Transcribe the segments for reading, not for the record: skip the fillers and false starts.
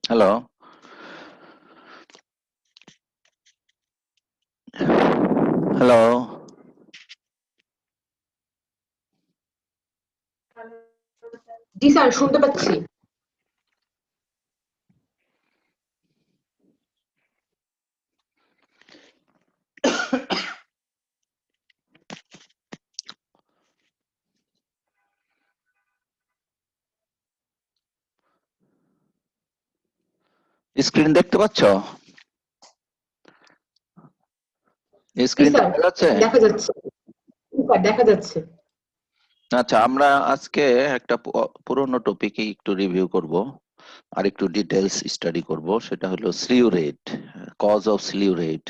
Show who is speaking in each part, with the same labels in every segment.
Speaker 1: Hello, hello.
Speaker 2: জি sir, শুনতে পাচ্ছি।
Speaker 1: স্ক্রিন দেখতে পাচ্ছ?
Speaker 2: জি
Speaker 1: স্ক্রিন
Speaker 2: স্যার,
Speaker 1: দেখা যাচ্ছে?
Speaker 2: দেখা যাচ্ছে। জি স্যার, দেখা যাচ্ছে।
Speaker 1: আচ্ছা, আমরা আজকে একটা পুরোনো টপিকে একটু রিভিউ করব আর একটু ডিটেলস স্টাডি করব। সেটা হলো slew rate, cause of slew rate.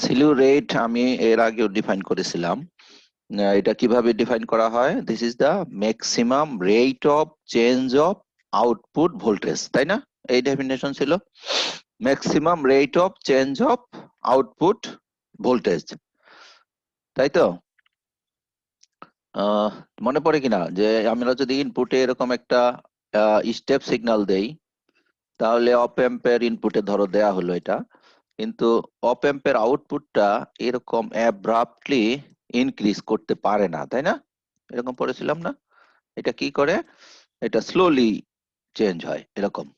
Speaker 1: Slew rate আমি এর আগেও ডিফাইন করেছিলাম। এটা কিভাবে ডিফাইন করা হয়? This is the maximum rate of change of output voltage, তাই না? এই ডেফিনেশন ছিল maximum rate of change of output voltage, তাই তো? আহ, মনে পড়ে কিনা যে আমরা যদি ইনপুটে এরকম একটা স্টেপ সিগন্যাল দেই, তাহলে অপ এম্পের ইনপুটে ধরো দেয়া হলো এটা, কিন্তু অপ এম্পের আউটপুটটা এরকম অ্যাব্রাপ্টলি ইনক্রিজ করতে পারে না, তাই না? এরকম পড়েছিলাম না? এটা কি করে? এটা স্লোলি চেঞ্জ হয় এরকম।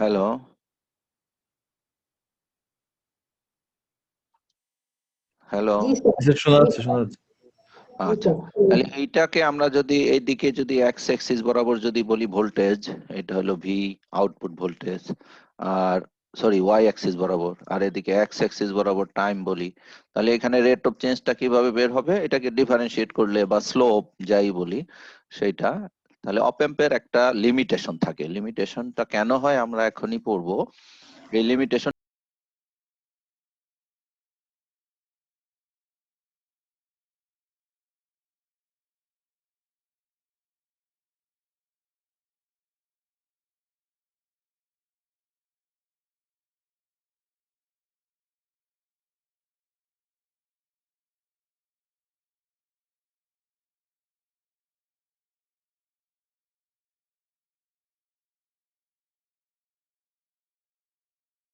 Speaker 1: Hello, hello.
Speaker 2: জি স্যার।
Speaker 3: স্যার শোনা
Speaker 2: জি
Speaker 3: যাচ্ছে, শোনা যাচ্ছে।
Speaker 2: জি
Speaker 1: আচ্ছা,
Speaker 2: স্যার।
Speaker 1: তাহলে এইটাকে আমরা যদি এইদিকে যদি এক্স অ্যাক্সিস বরাবর যদি বলি ভোল্টেজ, এটা হলো ভি, আউটপুট ভোল্টেজ। আর সরি, ওয়াই অ্যাক্সিস বরাবর, আর এদিকে এক্স অ্যাক্সিস বরাবর টাইম বলি, তাহলে এখানে রেট অফ চেঞ্জটা কিভাবে বের হবে? এটাকে ডিফারেন্সিয়েট করলে বা স্লোপ যাই বলি সেইটা, তাহলে অপ এম্পের একটা লিমিটেশন থাকে। লিমিটেশনটা কেন হয় আমরা এখনই পড়বো। এই লিমিটেশন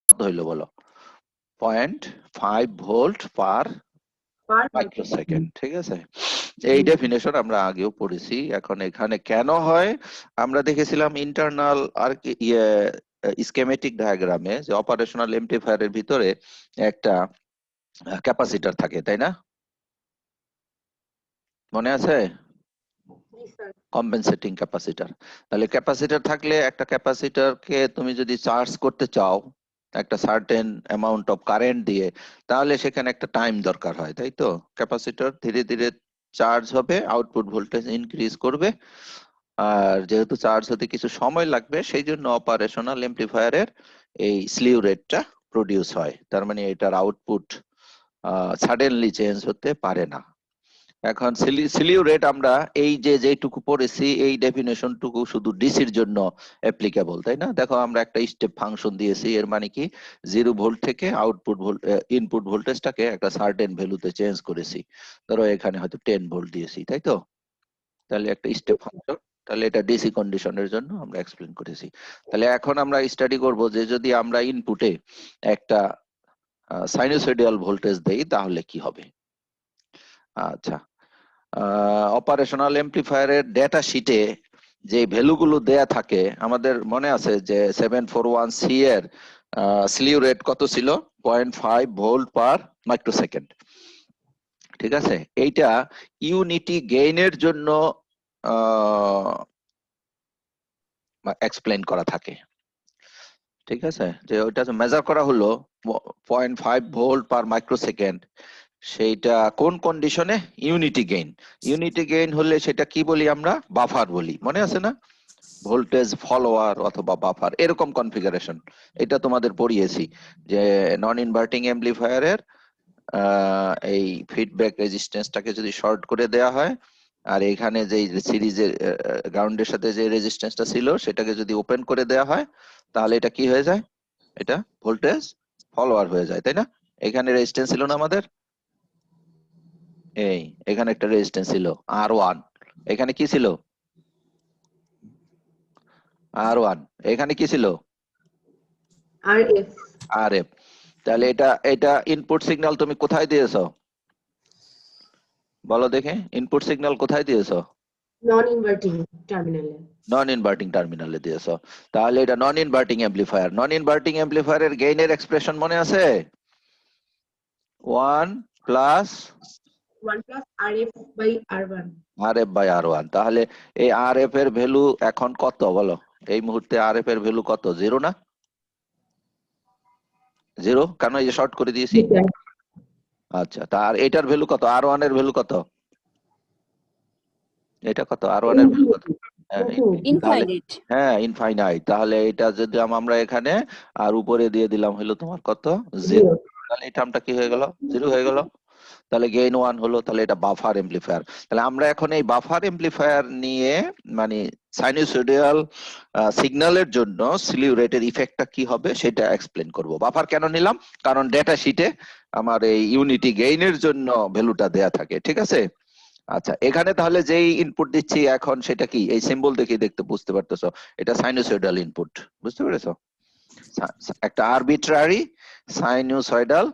Speaker 1: হইলো বলো, 0.5 ভোল্ট পার মাইক্রোসেকেন্ড, ঠিক আছে? এই ডেফিনেশন আমরা আগেও পড়েছি। এখন এখানে কেন হয় আমরা দেখেছিলাম ইন্টারনাল আর কি স্কেমেটিক ডায়াগ্রামে, যে অপারেশনাল এমপ্লিফায়ারের ভিতরে একটা ক্যাপাসিটর থাকে, তাই না? মনে আছে?
Speaker 2: জি স্যার।
Speaker 1: Compensating capacitor. তাহলে ক্যাপাসিটর থাকলে একটা ক্যাপাসিটরকে তুমি যদি চার্জ করতে চাও একটা সার্টেন অ্যামাউন্ট অফ কারেন্ট দিয়ে, তাহলে সেখানে একটা টাইম দরকার হয়, তাই তো? ক্যাপাসিটর ধীরে ধীরে চার্জ হবে, আউটপুট ভোল্টেজ ইনক্রিজ করবে। আর যেহেতু চার্জ হতে কিছু সময় লাগবে, সেই জন্য অপারেশনাল এমপ্লিফায়ারের এই স্লিউ রেটটা প্রডিউস হয়। তার মানে এটার আউটপুট সাডেনলি চেঞ্জ হতে পারে না। এখন স্লিউ রেট আমরা এই যে যেটুকু পড়েছি এই ডেফিনেশন টুকু শুধু ডিসির জন্য অ্যাপ্লিকেবল, তাই না? দেখো আমরা একটা স্টেপ ফাংশন দিয়েছি, এর মানে কি 0 ভোল্ট থেকে আউটপুট ইনপুট ভোল্টেজটাকে একটা সার্টেন ভ্যালুতে চেঞ্জ করেছি। ধরো এখানে হয়তো 10 ভোল্ট দিয়েছি, তাই তো? তাহলে একটা স্টেপ ফাংশন, তাহলে এটা ডিসি কন্ডিশনের জন্য আমরা এক্সপ্লেন করেছি। তাহলে এখন আমরা স্টাডি করব যে যদি আমরা ইনপুটে একটা সাইনোসয়েডিয়াল ভোল্টেজ দেই তাহলে কি হবে। আচ্ছা, অপারেশনাল এমপ্লিফায়ারের ডেটা শিটে যে ভ্যালুগুলো দেয়া থাকে, আমাদের মনে আছে যে 741C এর স্লিউ রেট কত ছিল? 0.5 ভোল্ট পার মাইক্রোসেকেন্ড, ঠিক আছে? এইটা ইউনিটি গেইনের জন্য এক্সপ্লেন করা থাকে, ঠিক আছে? যে ওইটা মেজার করা হলো 0.5 ভোল্ট পার মাইক্রোসেকেন্ড, সেইটা কোন কন্ডিশনে? Unity gain. ইউনিটি গেইন হলে সেটা কি বলি আমরা? বাফার বলি, মনে আছে না? ভোল্টেজ ফলোয়ার অথবা বাফার, এরকম কনফিগারেশন। এটা তোমাদের পড়িয়েছি যে নন ইনভার্টিং অ্যাম্পলিফায়ারের এই ফিডব্যাক রেজিস্ট্যান্সটাকে যদি শর্ট করে দেয়া হয়, আর এখানে যে সিরিজের গ্রাউন্ডের সাথে যে রেজিস্ট্যান্সটা ছিল সেটাকে যদি ওপেন করে দেয়া হয়, তাহলে এটা কি হয়ে যায়? এটা ভোল্টেজ ফলোয়ার হয়ে যায়, তাই না? এখানে রেজিস্ট্যান্স ছিল না আমাদের, এই এখানে একটা রেজিস্ট্যান্স ছিল R1, এখানে কি ছিল? R1 এখানে কি ছিল
Speaker 2: RF
Speaker 1: RF তাহলে এটা ইনপুট সিগন্যাল তুমি কোথায় দিয়েছো বলো দেখে ইনপুট সিগন্যাল কোথায় দিয়েছো
Speaker 2: নন ইনভার্টিং টার্মিনালে
Speaker 1: নন ইনভার্টিং টার্মিনালে দিয়েছো তাহলে এটা নন ইনভার্টিং অ্যাম্প্লিফায়ারের গেইনের এক্সপ্রেশন মনে আছে 1 plus
Speaker 2: 1 plus RF by R1
Speaker 1: RF by R1 তাহলে এই RF এর ভ্যালু এখন কত বলো এই মুহূর্তে RF এর ভ্যালু কত 0 না 0 কেন এই যে শর্ট করে দিয়েছি আচ্ছা তার এটার ভ্যালু কত R1 এর ভ্যালু কত এটা কত R1 এর ভ্যালু কত তাহলে
Speaker 3: ইনফাইনাইট
Speaker 1: হ্যাঁ ইনফাইনাইট তাহলে এটা যদি আমরা এখানে আর উপরে দিয়ে দিলাম হলো তোমার কত 0 তাহলে এই টার্মটা কি হয়ে গেল 0 হয়ে গেল তাহলে গেইন 1 হলো তাহলে এটা বাফার এমপ্লিফায়ার তাহলে আমরা এখন এই বাফার এমপ্লিফায়ার নিয়ে মানে সাইনুসয়েডাল সিগন্যালের জন্য স্লিউ রেটের ইফেক্টটা কি হবে সেটা এক্সপ্লেন করব বাফার কেন নিলাম কারণ ডেটা শিটে আমার এই ইউনিটি গেইনের জন্য ভ্যালুটা দেয়া থাকে ঠিক আছে আচ্ছা এখানে তাহলে যেই ইনপুট দিচ্ছি এখন সেটা কি এই সিম্বল দেখে দেখতে বুঝতে পারতেছো এটা সাইনুসয়েডাল ইনপুট বুঝতে পেরেছো একটা আরবিট্রারি সাইনুসয়েডাল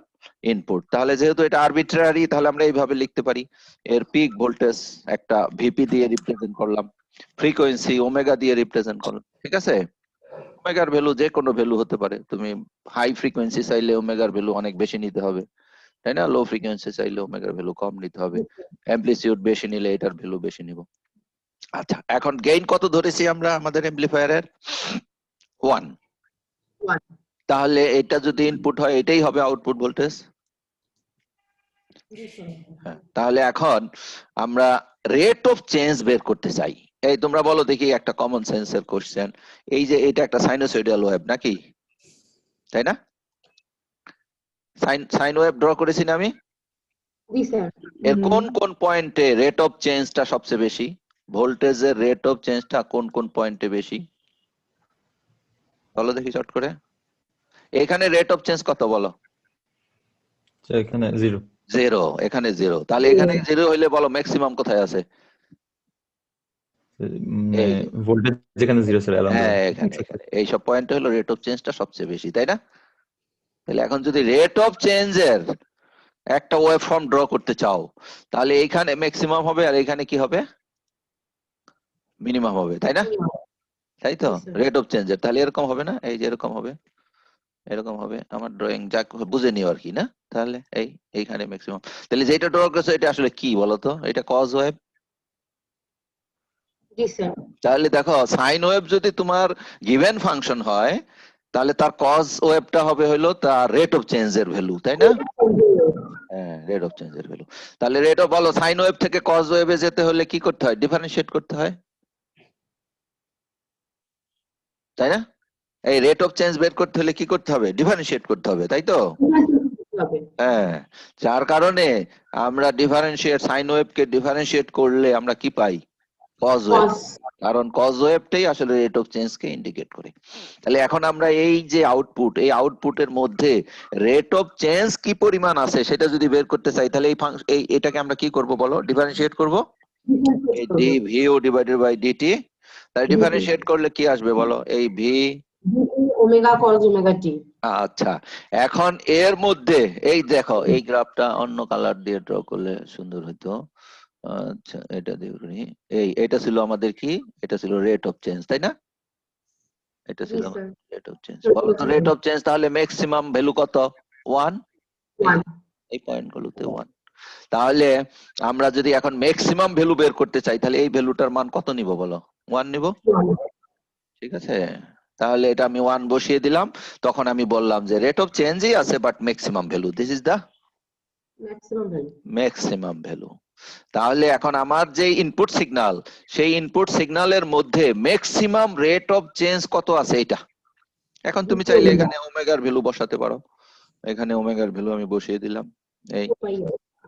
Speaker 1: ইনপুট তাহলে যেহেতু এটা আরবিট্রারি তাহলে আমরা এইভাবে লিখতে পারি এর পিক ভোল্টেজ একটা ভিপি দিয়ে রিপ্রেজেন্ট করলাম ফ্রিকোয়েন্সি ওমেগা দিয়ে রিপ্রেজেন্ট করলাম ঠিক আছে ওমেগার ভ্যালু যে কোনো ভ্যালু হতে পারে তুমি হাই ফ্রিকোয়েন্সি চাইলে ওমেগার ভ্যালু অনেক বেশি নিতে হবে তাই না লো ফ্রিকোয়েন্সি চাইলে ওমেগার ভ্যালু কম নিতে হবে অ্যাম্প্লিটিউড বেশি নিলে এটার ভ্যালু বেশি নিব আচ্ছা এখন গেইন কত ধরেছি আমরা আমাদের অ্যাম্প্লিফায়ারের 1
Speaker 2: 1
Speaker 1: তাহলে এটা যদি ইনপুট হয় এটাই হবে আউটপুট ভোল্টেজ তাহলে এখন আমরা রেট অফ চেঞ্জ বের করতে চাই এই তোমরা বলো দেখি একটা কমন সেন্সের কোশ্চেন এই যে এটা একটা সাইনোসয়েডাল ওয়েভ নাকি তাই না সাইন ওয়েভ ড্র করেছি না আমি
Speaker 2: জি স্যার
Speaker 1: এর কোন কোন পয়েন্টে রেট অফ চেঞ্জটা সবচেয়ে বেশি ভোল্টেজের রেট অফ চেঞ্জটা কোন কোন পয়েন্টে বেশি বলো দেখি শর্ট করে এখানে রেট অফ চেঞ্জ কত বলো
Speaker 4: এখানে 0
Speaker 1: 0 এখানে 0 তাহলে এখানে 0 হইলে বলো ম্যাক্সিমাম কোথায় আছে
Speaker 4: ভোল্টেজ যেখানে 0 স্যার
Speaker 1: হ্যাঁ এখানে এই সব পয়েন্ট হলো রেট অফ চেঞ্জটা সবচেয়ে বেশি তাই না তাহলে এখন যদি রেট অফ চেঞ্জের একটা ওয়েভ ফর্ম ড্র করতে চাও তাহলে এইখানে ম্যাক্সিমাম হবে আর এখানে কি হবে মিনিমাম হবে তাই না তাই তো রেট অফ চেঞ্জের তাহলে এরকম হবে না এই যে এরকম হবে এরকম হবে আমার ড্রয়িং যা বুঝে নিও আর কি না তাহলে এইখানে ম্যাক্সিমাম তাহলে যেটা ড্র করেছো এটা আসলে কি বলতো এটা কজ ওয়েভ
Speaker 2: জি স্যার
Speaker 1: তাহলে দেখো সাইন ওয়েভ যদি তোমার গিভেন ফাংশন হয় তাহলে তার কজ ওয়েভটা হবে হলো তার রেট অফ চেঞ্জের ভ্যালু তাই না হ্যাঁ রেট অফ চেঞ্জের ভ্যালু তাহলে রেট অফ বলো সাইন ওয়েভ থেকে কজ ওয়েভে যেতে হলে কি করতে হয় ডিফারেন্সিয়েট করতে হয় তাই না এই রেট অফ চেঞ্জ বের করতে হলে কি করতে হবে ডিফারেন্সিয়েট করতে হবে তাই তো হ্যাঁ যার কারণে আমরা ডিফারেন্সিয়েট সাইন ওয়েভকে ডিফারেন্সিয়েট করলে আমরা কি পাই কজ ওয়েভ কারণ কজ ওয়েভটাই আসলে রেট অফ চেঞ্জকে ইন্ডিকেট করে তাহলে এখন আমরা এই যে আউটপুট এই আউটপুটের মধ্যে রেট অফ চেঞ্জ কি পরিমাণ আছে সেটা যদি বের করতে চাই তাহলে এই এটাকে আমরা কি করব বলো ডিফারেন্সিয়েট করব এই ডি ভিও ডিভাইডেড বাই ডিটি তাই ডিফারেন্সিয়েট করলে কি আসবে বলো এই ভি
Speaker 2: ওমেগা কজ ওমেগা টি
Speaker 1: আচ্ছা এখন এর মধ্যে এই দেখো এই গ্রাফটা অন্য কালার দিয়ে ড্র করলে সুন্দর হতো আচ্ছা এটা দেখুন এটা ছিল আমাদের কি এটা ছিল রেট অফ চেঞ্জ তাই না এটা ছিল রেট অফ চেঞ্জ বলো তো রেট অফ চেঞ্জ তাহলে ম্যাক্সিমাম ভ্যালু কত 1 এই পয়েন্টগুলোতে 1 তাহলে আমরা যদি এখন ম্যাক্সিমাম ভ্যালু বের করতে চাই তাহলে এই ভ্যালুটার মান কত নিব বলো 1 নিব ঠিক আছে তাহলে এটা আমি 1 বসিয়ে দিলাম তখন আমি বললাম যে রেট অফ চেঞ্জই আছে but maximum value this is the maximum value তাহলে এখন আমার যে ইনপুট সিগন্যাল সেই ইনপুট সিগন্যালের মধ্যে ম্যাক্সিমাম রেট অফ চেঞ্জ কত আছে এটা এখন তুমি চাইলে এখানে ওমেগার ভ্যালু বসাতে পারো এখানে ওমেগার ভ্যালু আমি বসিয়ে দিলাম এই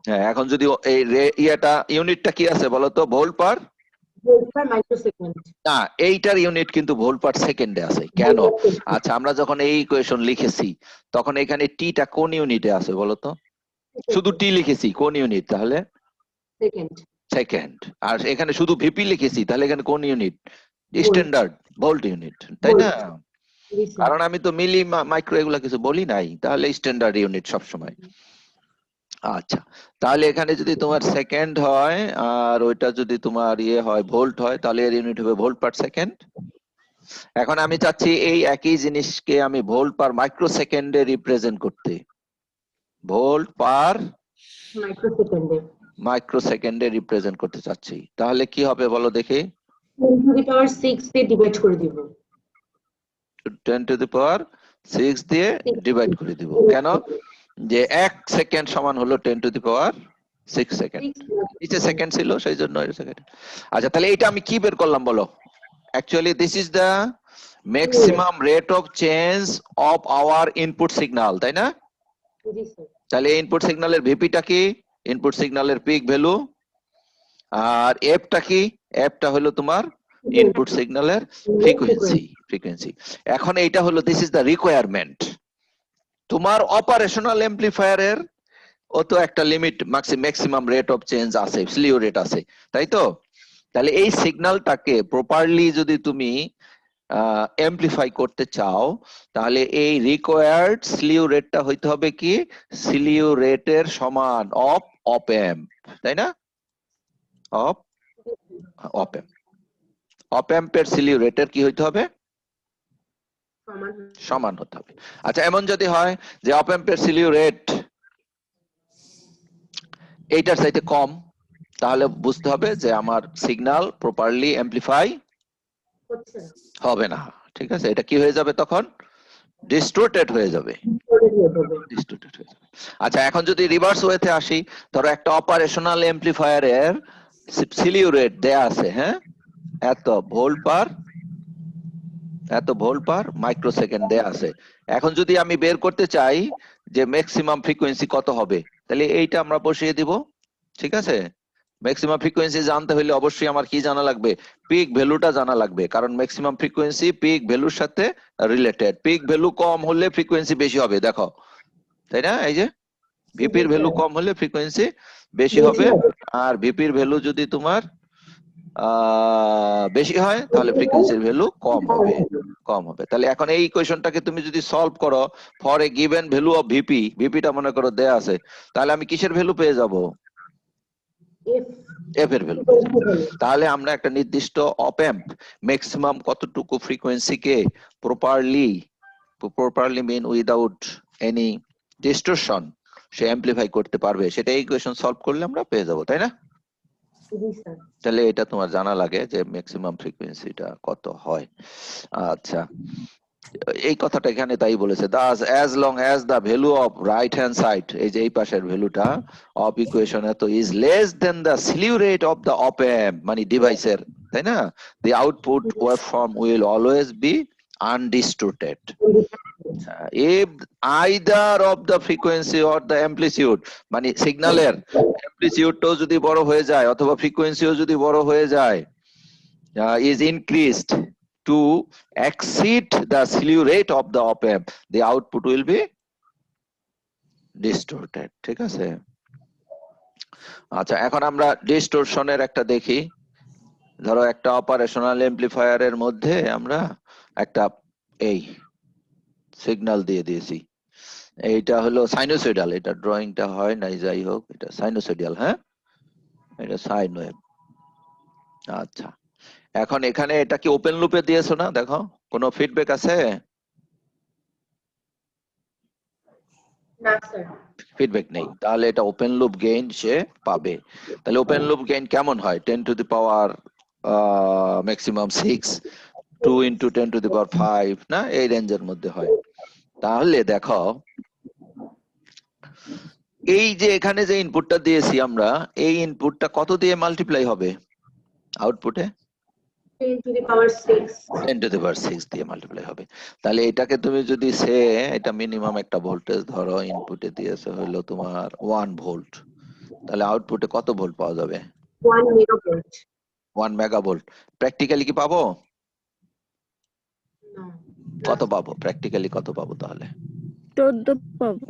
Speaker 1: হ্যাঁ এখন যদি এই ইয়েটা ইউনিটটা কি আছে বলো তো ভোল্ট পার
Speaker 2: মাইক্রোসেকেন্ড
Speaker 1: না এইটার ইউনিট কিন্তু ভোল্ট পার সেকেন্ডে আছে কেন আচ্ছা আমরা যখন এই ইকুয়েশন লিখেছি তখন এখানে টিটা কোন ইউনিটে আছে বলো তো শুধু টি লিখেছি কোন ইউনিট তাহলে
Speaker 2: সেকেন্ড
Speaker 1: সেকেন্ড আর এখানে শুধু ভিপি লিখেছি তাহলে এখানে কোন ইউনিট স্ট্যান্ডার্ড ভোল্ট ইউনিট, তাই না?
Speaker 2: জি স্যার।
Speaker 1: কারণ আমি তো মিলি মাইক্রো এগুলা কিছু বলি নাই, তাহলে স্ট্যান্ডার্ড ইউনিট সবসময়। আচ্ছা, তাহলে এখানে যদি তোমার সেকেন্ড হয় আর ওইটা যদি তোমার ইয়ে হয় ভোল্ট হয়, তাহলে এর ইউনিট হবে ভোল্ট পার সেকেন্ড। এখন আমি চাচ্ছি এই একই জিনিসকে আমি ভোল্ট পার মাইক্রো সেকেন্ডে রিপ্রেজেন্ট করতে, ভোল্ট পার
Speaker 2: মাইক্রোসেকেন্ডে।
Speaker 1: মাইক্রো সেকেন্ডে রিপ্রেজেন্ট করতে চাচ্ছি। তাহলে কি হবে বলো দেখি?
Speaker 2: 10 to the power 6 দিয়ে ডিভাইড করে দিব।
Speaker 1: 10 টু দি পাওয়ার 6 দিয়ে ডিভাইড করে দিব। কেন? যে 1 সেকেন্ড সমান হলো 10 টু দি পাওয়ার 6 সেকেন্ড। নিচে সেকেন্ড ছিল সেই জন্য সেকেন্ড। আচ্ছা, তাহলে এটা আমি কি বের করলাম বলো? Actually this is the maximum rate of change of our input signal, তাই না?
Speaker 2: জি স্যার।
Speaker 1: তাহলে ইনপুট সিগন্যালের ভিপিটা কি? ইনপুট সিগন্যালের পিক ভ্যালু। আর এফটা কি? এফটা হলো তোমার ইনপুট সিগন্যালের ফ্রিকোয়েন্সি। এখন এইটা হলো দিস ইজ দ্য রিকোয়ারমেন্ট। তোমার অপারেশনাল এমপ্লিফায়ারের ও তো একটা limit maximum rate of change আছে, স্লিউ রেট আছে, তাই তো? তাহলে এই সিগন্যালটাকে প্রপারলি যদি তুমি এমপ্লিফাই করতে চাও, তাহলে এই রিকোয়ার্ড স্লিউ রেটটা হইতে হবে কি? স্লিউ রেটের সমান অফ অপ এম্প, তাই না? অফ অপ এম্প। অপ এম্পের স্লিউ রেটের কি হইতে হবে? সমান হতে হবে। আচ্ছা, এমন যদি হয় যে অপ এম্পের স্লিউ রেট এইটার চাইতে কম, তাহলে বুঝতে হবে যে আমার সিগন্যাল প্রপারলি এমপ্লিফাই
Speaker 2: হচ্ছে না।
Speaker 1: হবে না। ঠিক আছে, এটা কি হয়ে যাবে তখন? ডিস্টোর্টেড হয়ে যাবে। ডিস্টোর্টেড হয়ে যাবে। আচ্ছা, এখন যদি রিভার্স ওয়েতে আসি, ধরো একটা অপারেশনাল এমপ্লিফায়ারের স্লিউ রেট দেয়া আছে, হ্যাঁ, এত ভোল্ট পার মাইক্রো সেকেন্ড দেয়া আছে। এখন যদি আমি বের করতে চাই যে ম্যাক্সিমাম ফ্রিকোয়েন্সি কত হবে, তাহলে এইটা আমরা বসিয়ে দিব। ঠিক আছে, ম্যাক্সিমাম ফ্রিকোয়েন্সি জানতে হলে অবশ্যই আমার কি জানা লাগবে? পিক ভ্যালুটা জানা লাগবে, কারণ ম্যাক্সিমাম ফ্রিকোয়েন্সি পিক ভ্যালুর সাথে রিলেটেড। পিক ভ্যালু কম হলে ফ্রিকোয়েন্সি বেশি হবে, দেখো, তাই না? এই যে ভিপির ভ্যালু কম হলে ফ্রিকোয়েন্সি বেশি হবে, আর ভিপির ভ্যালু যদি তোমার বেশি হয় তাহলে ফ্রিকোয়েন্সির ভ্যালু কম হবে। তাহলে এখন এই ইকুয়েশনটাকে তুমি যদি সলভ করো for a given value of VP, ভিপিটা মনে করো দেয়া আছে, তাহলে আমি কিসের ভ্যালু পেয়ে যাব? এফ এর ভ্যালু। তাহলে আমরা একটা নির্দিষ্ট অপ এম্প ম্যাক্সিমাম কতটুকু ফ্রিকোয়েন্সিকে প্রপারলি মিন উইদাউট এনি ডিস্টরশন সে অ্যাম্পলিফাই করতে পারবে, সেটা ইকুয়েশন সলভ করলে আমরা পেয়ে যাব, তাই না? তাহলে এটা তোমার জানা লাগে যে ম্যাক্সিমাম ফ্রিকোয়েন্সিটা কত হয়। আচ্ছা, এই কথাটা এখানে তাই বলেছে, thus as long as the value of right hand side, এই যে এই পাশের ভ্যালুটা অফ ইকুয়েশনে তো is less than the slew rate of the op amp, মানে ডিভাইসের, তাই না? The output waveform will always be undistorted if either of the frequency or the amplitude, মানে সিগন্যালের অ্যামপ্লিটিউডটাও যদি বড় হয়ে যায় অথবা ফ্রিকোয়েন্সিও যদি বড় হয়ে যায়, is increased to exceed the slew rate of the op amp, the output will be distorted. ঠিক আছে? আচ্ছা, এখন আমরা ডিস্টোরশনের একটা দেখি। ধরো একটা অপারেশনাল এমপ্লিফায়ারের মধ্যে আমরা একটা এই সিগন্যাল দিয়ে দিয়েছি, এইটা হলো সাইনোসয়েডাল, এটা ড্রয়িংটা হয় নাই, যাই হোক, এটা সাইনোসয়েডাল, হ্যাঁ, এটা সাইন ওয়েভ। আচ্ছা, এখন এখানে এটা কি ওপেন লুপে দিয়েছো না? দেখো কোনো ফিডব্যাক আছে?
Speaker 2: না স্যার।
Speaker 1: ফিডব্যাক নেই, তাহলে এটা ওপেন লুপ গেইন সে পাবে। তাহলে ওপেন লুপ গেইন কেমন হয়? 10 to the power maximum 6, 2 into 10 to the power 5, না, এই রেঞ্জের মধ্যে হয়। তাহলে দেখো এই যে এখানে যে ইনপুটটা দিয়েছি আমরা, এই ইনপুটটা কত দিয়ে মাল্টিপ্লাই হবে আউটপুটে?
Speaker 2: 10 to the power 6
Speaker 1: 10 to the পাওয়ার 6 দিয়ে মাল্টিপ্লাই হবে। তাহলে এটাকে তুমি যদি এটা মিনিমাম একটা ভোল্টেজ ধরো ইনপুটে দিয়েছে হলো তোমার 1 ভোল্ট, তাহলে আউটপুটে কত ভোল্ট পাওয়া যাবে?
Speaker 2: 1 megavolt
Speaker 1: 1 মেগাভোল্ট। প্র্যাকটিক্যালি কি পাবো?
Speaker 2: না
Speaker 1: কত পাবো প্র্যাকটিক্যালি? কত পাবো তাহলে?
Speaker 3: 14 পাবো।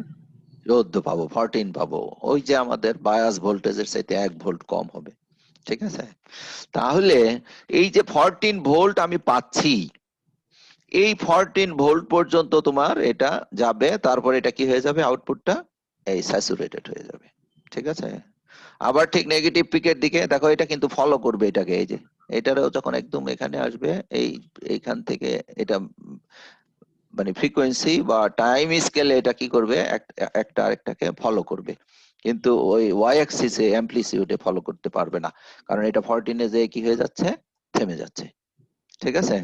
Speaker 1: 14 পাবো, 14 পাবো। ওই যে আমাদের বায়াস ভোল্টেজের চাইতে 1 ভোল্ট কম হবে, ঠিক আছে? তাহলে এই যে 14 ভোল্ট আমি পাচ্ছি, এই 14 ভোল্ট পর্যন্ত তোমার এটা যাবে, তারপর এটা কি হয়ে যাবে, আউটপুটটা এই স্যাচুরেটেড হয়ে যাবে। ঠিক আছে? আবার ঠিক নেগেটিভ পিকের দিকে দেখো, এটা কিন্তু ফলো করবে এটাকে, এই যে এটারও যখন একদম এখানে আসবে, এইখান থেকে এটা মানে ফ্রিকোয়েন্সি বা টাইম স্কেলে এটা কি করবে, একটা আরেকটাকে ফলো করবে, কিন্তু ওই ওয়াই অ্যাক্সিসে অ্যামপ্লিটিউডে ফলো করতে পারবে না, কারণ এটা 14 এ যে কি হয়ে যাচ্ছে, থেমে যাচ্ছে। ঠিক আছে?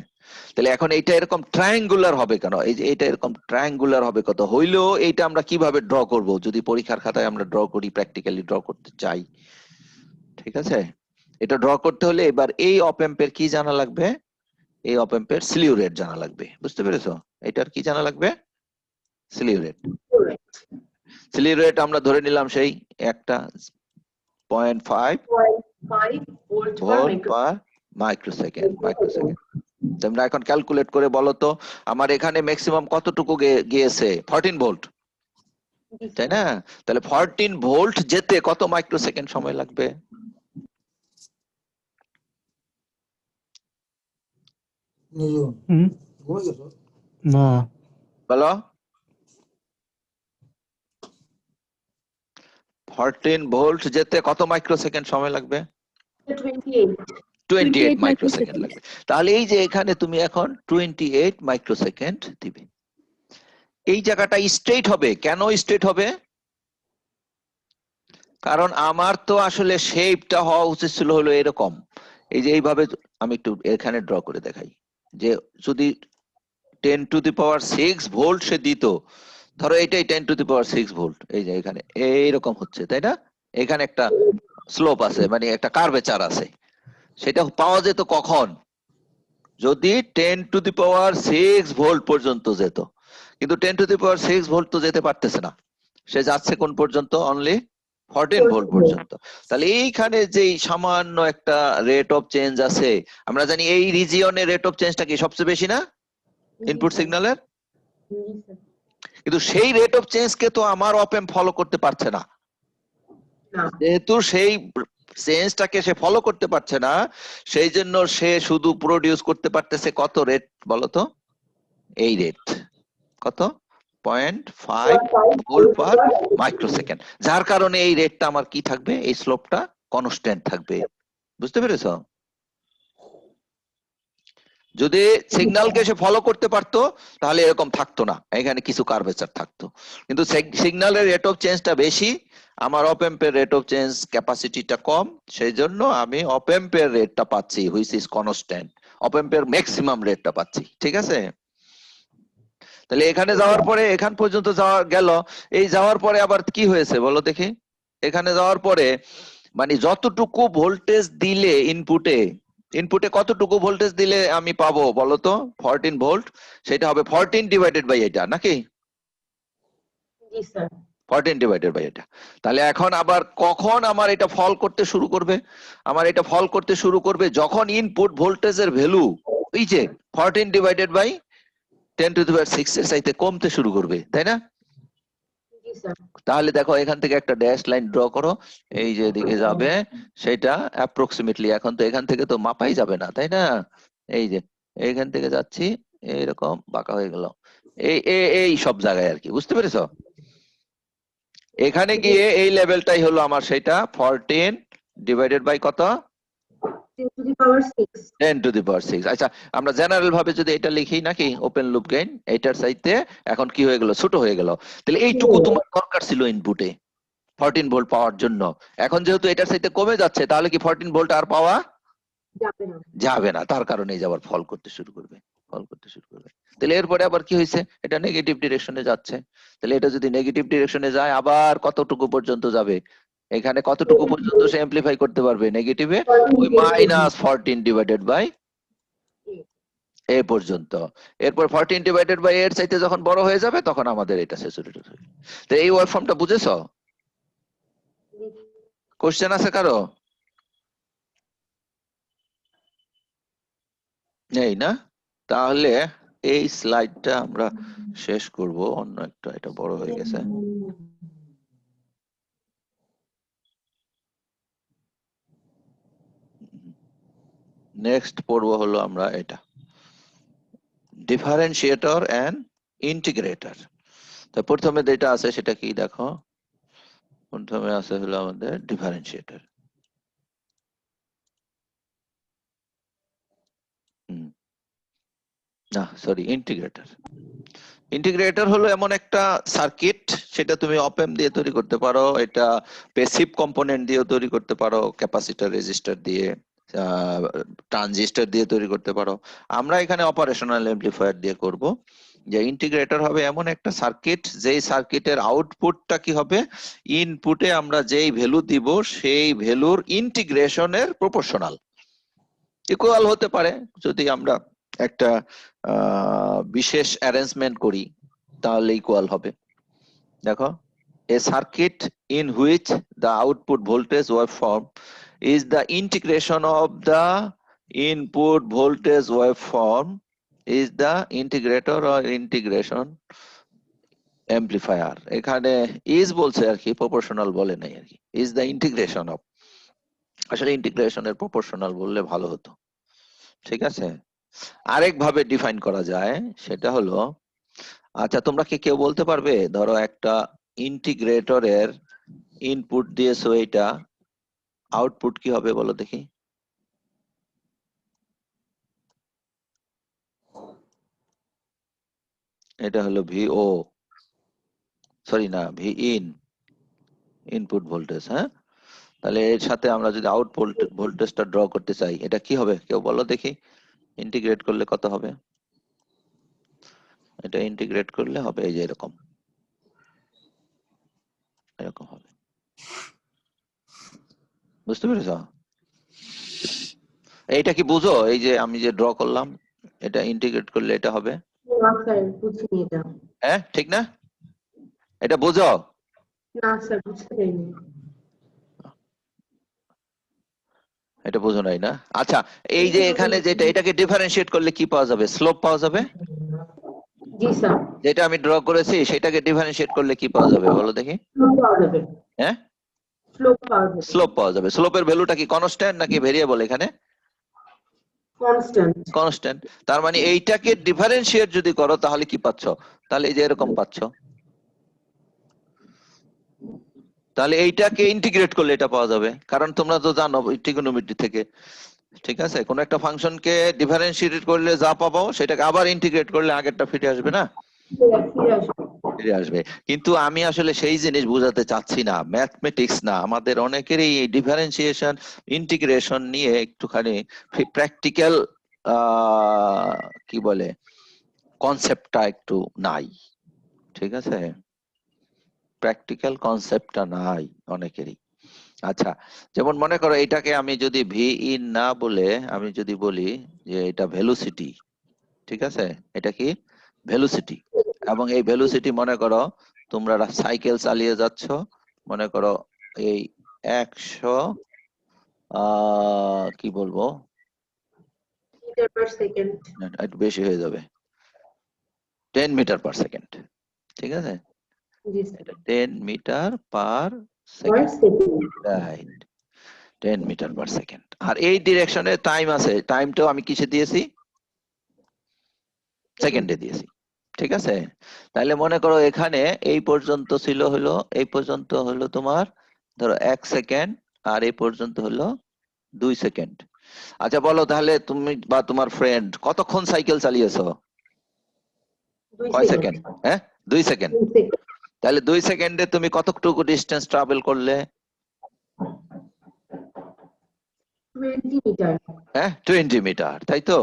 Speaker 1: তাহলে এখন এইটা এরকম ট্রায়াঙ্গুলার হবে কেন, এই যে এটা এরকম ট্রায়াঙ্গুলার হবে কত হইলেও, এইটা আমরা কিভাবে ড্র করব, যদি পরীক্ষার খাতায় আমরা ড্র করি, প্র্যাকটিক্যালি ড্র করতে চাই। ঠিক আছে? এটা ড্র করতে হলে এবার এই অপ এম্পের কি জানা লাগবে, এই অপ এম্পের স্লিউ রেট জানা লাগবে। বুঝতে পেরেছো? এটার কি জানা লাগবে, স্লিউ রেট। স্লিউ রেট আমরা ধরে নিলাম সেই একটা 0.5
Speaker 2: 5 volt per
Speaker 1: ভোল্ট
Speaker 2: micro.
Speaker 1: পার মাইক্রোসেকেন্ড। তোমরা এখন ক্যালকুলেট করে বলো তো, আমার এখানে ম্যাক্সিমাম কতটুকু গিয়েছে, 14 ভোল্ট, তাই না? তাহলে 14 ভোল্ট যেতে কত মাইক্রোসেকেন্ড সময় লাগবে?
Speaker 5: না
Speaker 1: বলো। 14 ভোল্ট যেতে কত মাইক্রোসেকেন্ড সময় লাগবে?
Speaker 2: 28.
Speaker 1: 28 মাইক্রোসেকেন্ড
Speaker 3: মাইক্রোসেকেন্ড
Speaker 1: লাগবে। তাহলে এই যে এখানে তুমি এখন 28 মাইক্রোসেকেন্ড দিবে। এই জায়গাটা স্ট্রেট হবে, কেন স্ট্রেট হবে? কারণ আমার তো আসলে শেপটা হওয়া উচিত ছিল হলো এরকম, এই যে এইভাবে। আমি একটু এখানে ড্র করে দেখাই, যে যদি 10 টু দি পাওয়ার 6 ভোল্ট সে দিত, ধরো এটাই 10 টু দি পাওয়ার 6 ভোল্ট, এই যে এখানে এইরকম হচ্ছে, তাই না? এখানে একটা স্লোপ আছে, মানে একটা কার্ভেচার আছে। সেটা পাওয়া যেত কখন, যদি 10 টু দি পাওয়ার 6 ভোল্ট পর্যন্ত যেত, কিন্তু 10 টু দি পাওয়ার 6 ভোল্ট তো যেতে পারতেছে না, সে যাচ্ছে কোন পর্যন্ত, অনলি 14 ভোল্ট পর্যন্ত। তাহলে এইখানে যে সামান্য একটা রেট অফ চেঞ্জ আছে, আমরা জানি এই রিজিয়নের রেট অফ চেঞ্জটা কি সবচেয়ে বেশি না ইনপুট সিগন্যালের, কিন্তু সেই রেট অফ চেঞ্জ কে তো আমার অপ এম্প ফলো করতে পারছে না। যেহেতু সেই চেঞ্জটাকে সে ফলো করতে পারছে না, সেই জন্য সে শুধু প্রডিউস করতে পারতেছে কত রেট বলতো, এই রেট কত, 0.5 ভোল্ট পার মাইক্রোসেকেন্ড, যার কারণে এই রেটটা আমার কি থাকবে, এই স্লোপটা কনস্ট্যান্ট থাকবে। বুঝতে পেরেছো? যদি সিগন্যালকে সে ফলো করতে পারতো তাহলে এরকম থাকতো না, এখানে কিছু কার্ভেচার থাকতো, কিন্তু সিগন্যালের রেট অফ চেঞ্জটা বেশি, আমার অপ এম্পের রেট অফ চেঞ্জ ক্যাপাসিটিটা কম, সেই জন্য আমি অপ এম্পের রেটটা পাচ্ছি হুইচ ইজ কনস্ট্যান্ট, অপ এম্পের ম্যাক্সিমাম রেটটা পাচ্ছি। ঠিক আছে? তাহলে এখানে যাওয়ার পরে এখান পর্যন্ত যাওয়া গেল, এই যাওয়ার পরে আবার কি হয়েছে বলো দেখি, এখানে যাওয়ার পরে মানে যতটুকু ভোল্টেজ দিলে ইনপুটে কতটুকু ভোল্টেজ দিলে আমি পাবো বলতো 14 ভোল্ট, সেটা হবে 14 ডিভাইডেড বাই এটা, নাকি?
Speaker 2: জি স্যার।
Speaker 1: 14 ডিভাইডেড বাই এটা। তাহলে এখন আবার কখন আমার এটা ফল করতে শুরু করবে, আমার এটা ফল করতে শুরু করবে যখন ইনপুট ভোল্টেজের ভ্যালু এই যে 14 ডিভাইডেড বাই 10 টু দি পাওয়ার 6 এর চাইতে কমতে শুরু করবে, তাই না?
Speaker 2: জি স্যার।
Speaker 1: তাহলে দেখো এখান থেকে একটা ড্যাশ লাইন ড্র করো, এই যে দিকে যাবে সেটা অ্যাপ্রক্সিমেটলি, এখন তো এখান থেকে তো মাপাই যাবে না, তাই না? এই যে এইখান থেকে যাচ্ছি, এইরকম বাঁকা হয়ে গেল, এই এই সব জায়গায় আর কি। বুঝতে পেরেছো? এখানে গিয়ে এই লেভেলটাই হলো আমার সেটা 14 ডিভাইডেড বাই কত,
Speaker 2: 10 to the power 6.
Speaker 1: 10 to the পাওয়ার 6। আচ্ছা, আমরা জেনারেল ভাবে যদি এটা লিখি নাকি, ওপেন লুপ গেইন এটার চাইতে এখন কি হয়ে গেল, ছোট হয়ে গেল। তাহলে এইটুকু তোমার দরকার ছিল ইনপুটে 14 ভোল্ট পাওয়ার জন্য, এখন যেহেতু এটার চাইতে কমে যাচ্ছে, তাহলে কি 14 ভোল্ট আর পাওয়া
Speaker 2: যাবে না।
Speaker 1: যাবে না, তার কারণে আবার ফল করতে শুরু করবে। তাহলে এরপরে আবার কি হয়েছে, এটা নেগেটিভ ডিরেকশনে যাচ্ছে। তাহলে এটা যদি নেগেটিভ ডিরেকশনে যায়, আবার কতটুকু পর্যন্ত যাবে, এখানে কতটুকু পর্যন্ত সে অ্যামপ্লিফাই করতে পারবে নেগেটিভে, ওই -14 ডিভাইডেড বাই এ পর্যন্ত। এরপর 14 ডিভাইডেড বাই এর চাইতে যখন বড় হয়ে যাবে তখন আমাদের এটা স্যাচুরেটেড হবে। তো এই ওয়েভফর্মটা বুঝেছো? কোশ্চেন আছে কারো? নেই না? তাহলে এই স্লাইডটা আমরা শেষ করব, অন্য একটা, এটা বড় হয়ে গেছে। নেক্সট পড়বো হলো আমরা এটা ডিফারেন্সিয়েটর এন্ড ইন্টিগ্রেটর। তো প্রথমে যেটা আছে সেটা কি দেখো, প্রথমে আছে হলো আমাদের ডিফারেন্সিয়েটর। না সরি, ইন্টিগ্রেটর। ইন্টিগ্রেটর হলো এমন একটা সার্কিট, সেটা তুমি অপ এম্প দিয়ে তৈরি করতে পারো, এটা প্যাসিভ কম্পোনেন্ট দিয়ে তৈরি করতে পারো, ক্যাপাসিটর, রেজিস্টার দিয়ে, ট্রানজিস্টর দিয়ে তৈরি করতে পারো। আমরা এখানে অপারেশনাল অ্যামপ্লিফায়ার দিয়ে করব। যে ইন্টিগ্রেটর হবে এমন একটা সার্কিট, যেই সার্কিটের আউটপুটটা কি হবে, ইনপুটে আমরা যেই ভ্যালু দিব সেই ভ্যালুর ইন্টিগ্রেশনের প্রপোর্শনাল। ইকুয়াল হতে পারে যদি আমরা একটা বিশেষ অ্যারেঞ্জমেন্ট করি, তাহলে ইকুয়াল হবে। দেখো, a circuit in which the output voltage waveform is the integration of the input voltage waveform is the integrator or integration amplifier. এখানে is বলছে আর কি, প্রপোর্শনাল বলে নাই আর কি, is the integration of, আসলে ইন্টিগ্রেশনের প্রপোর্শনাল বললে ভালো হতো। ঠিক আছে, আরেক ভাবে ডিফাইন করা যায়, সেটা হলো, আচ্ছা তোমরা কি কেউ বলতে পারবে, ধরো একটা ইন্টিগ্রেটরের ইনপুট দিয়েছো, এটা আউটপুট কি হবে বলো দেখি? এটা হলো ভিও, সরি না, ভি ইন, ইনপুট ভোল্টেজ। হ্যাঁ, তাহলে এর সাথে আমরা যদি আউটপুট ভোল্টেজটা ড্র করতে চাই, এটা কি হবে কেউ বলো দেখি? ইন্টিগ্রেট করলে কত হবে? এটা ইন্টিগ্রেট করলে হবে এই যে এরকম, এরকম হবে। বুঝতে পেরেছ? এইটা কি বুঝো? এই যে আমি যে ড্র করলাম, এটা ইন্টিগ্রেট করলে এটা হবে।
Speaker 2: না স্যার বুঝিনি এটা।
Speaker 1: হ্যাঁ ঠিক না? এটা বুঝো?
Speaker 2: না স্যার বুঝতে পারিনি।
Speaker 1: এটা বুঝো নাই না? আচ্ছা, এই যে এখানে যেটা, এটাকে ডিফারেন্সিয়েট করলে কি পাওয়া যাবে? স্লোপ পাওয়া যাবে।
Speaker 2: জি স্যার।
Speaker 1: যেটা আমি ড্র করেছি সেটাকে ডিফারেন্সিয়েট করলে কি পাওয়া যাবে বলো দেখি?
Speaker 2: স্লোপ পাওয়া যাবে।
Speaker 1: হ্যাঁ,
Speaker 2: স্লোপ পাওয়া যাবে।
Speaker 1: স্লোপ পাওয়া যাবে। স্লোপের ভ্যালুটা কি কনস্ট্যান্ট নাকি ভেরিয়েবল? এখানে
Speaker 2: কনস্ট্যান্ট।
Speaker 1: কনস্ট্যান্ট। তার মানে এইটাকে ডিফারেন্সিয়েট যদি করো তাহলে কি পাচ্ছ? তাহলে এই যে এরকম পাচ্ছ। তাহলে এইটাকে ইন্টিগ্রেট করলে এটা পাওয়া যাবে, কারণ তোমরা তো জানো ট্রিগোনোমেট্রি থেকে, ঠিক আছে, কোন একটা ফাংশনকে ডিফারেন্সিয়েট করলে যা পাবো সেটাকে আবার ইন্টিগ্রেট করলে আগেরটা ফিরে আসবে না?
Speaker 2: ফিরে আসবে।
Speaker 1: ফিরে আসবে। কিন্তু আমি আসলে সেই জিনিস বোঝাতে চাচ্ছি না, ম্যাথমেটিক্স না, আমাদের অনেকেরই এই ডিফারেন্সিয়েশন, ইন্টিগ্রেশন নিয়ে একটুখানি প্র্যাকটিক্যাল কি বলে, কনসেপ্টটা একটু নাই। ঠিক আছে, প্র্যাকটিক্যাল কনসেপ্টটা নাই অনেকেরই। আচ্ছা, যেমন মনে করো এটাকে আমি যদি ভি ইন না বলে আমি যদি বলি যে এটা ভেলোসিটি, ঠিক আছে, এটা কি ভেলোসিটি, এবং এই ভেলোসিটি মনে করো তোমরা সাইকেল চালিয়ে যাচ্ছ, মনে করো এই 100 কি বলবো,
Speaker 2: মিটার পার সেকেন্ড।
Speaker 1: একটু বেশি হয়ে যাবে, 10 মিটার পার সেকেন্ড। ঠিক আছে,
Speaker 2: জি স্যার।
Speaker 1: এটা 10 metre per
Speaker 2: per
Speaker 1: second,
Speaker 2: second.
Speaker 1: Right, 10 metre per second. আর এই ডিরেকশনে টাইম আছে, টাইমটাও আমি কিসে দিয়েছি? সেকেন্ডে দিয়েছি। ঠিক আছে, তাহলে মনে করো এখানে এই পর্যন্ত ছিল হলো, এই পর্যন্ত হলো তোমার ধরো 1 সেকেন্ড, আর এই পর্যন্ত হলো 2 সেকেন্ড। আচ্ছা বলো তাহলে তুমি বা তোমার ফ্রেন্ড কতক্ষণ সাইকেল চালিয়েছো?
Speaker 2: 2
Speaker 1: কয়
Speaker 2: সেকেন্ড।
Speaker 1: সেকেন্ড? হ্যাঁ 2 সেকেন্ড।
Speaker 2: 2 সেকেন্ড।
Speaker 1: তাহলে 2 সেকেন্ডে তুমি কতটুকু ডিস্টেন্স ট্রাভেল করলে?
Speaker 2: 20 মিটার।
Speaker 1: হ্যাঁ 20 মিটার, তাই তো,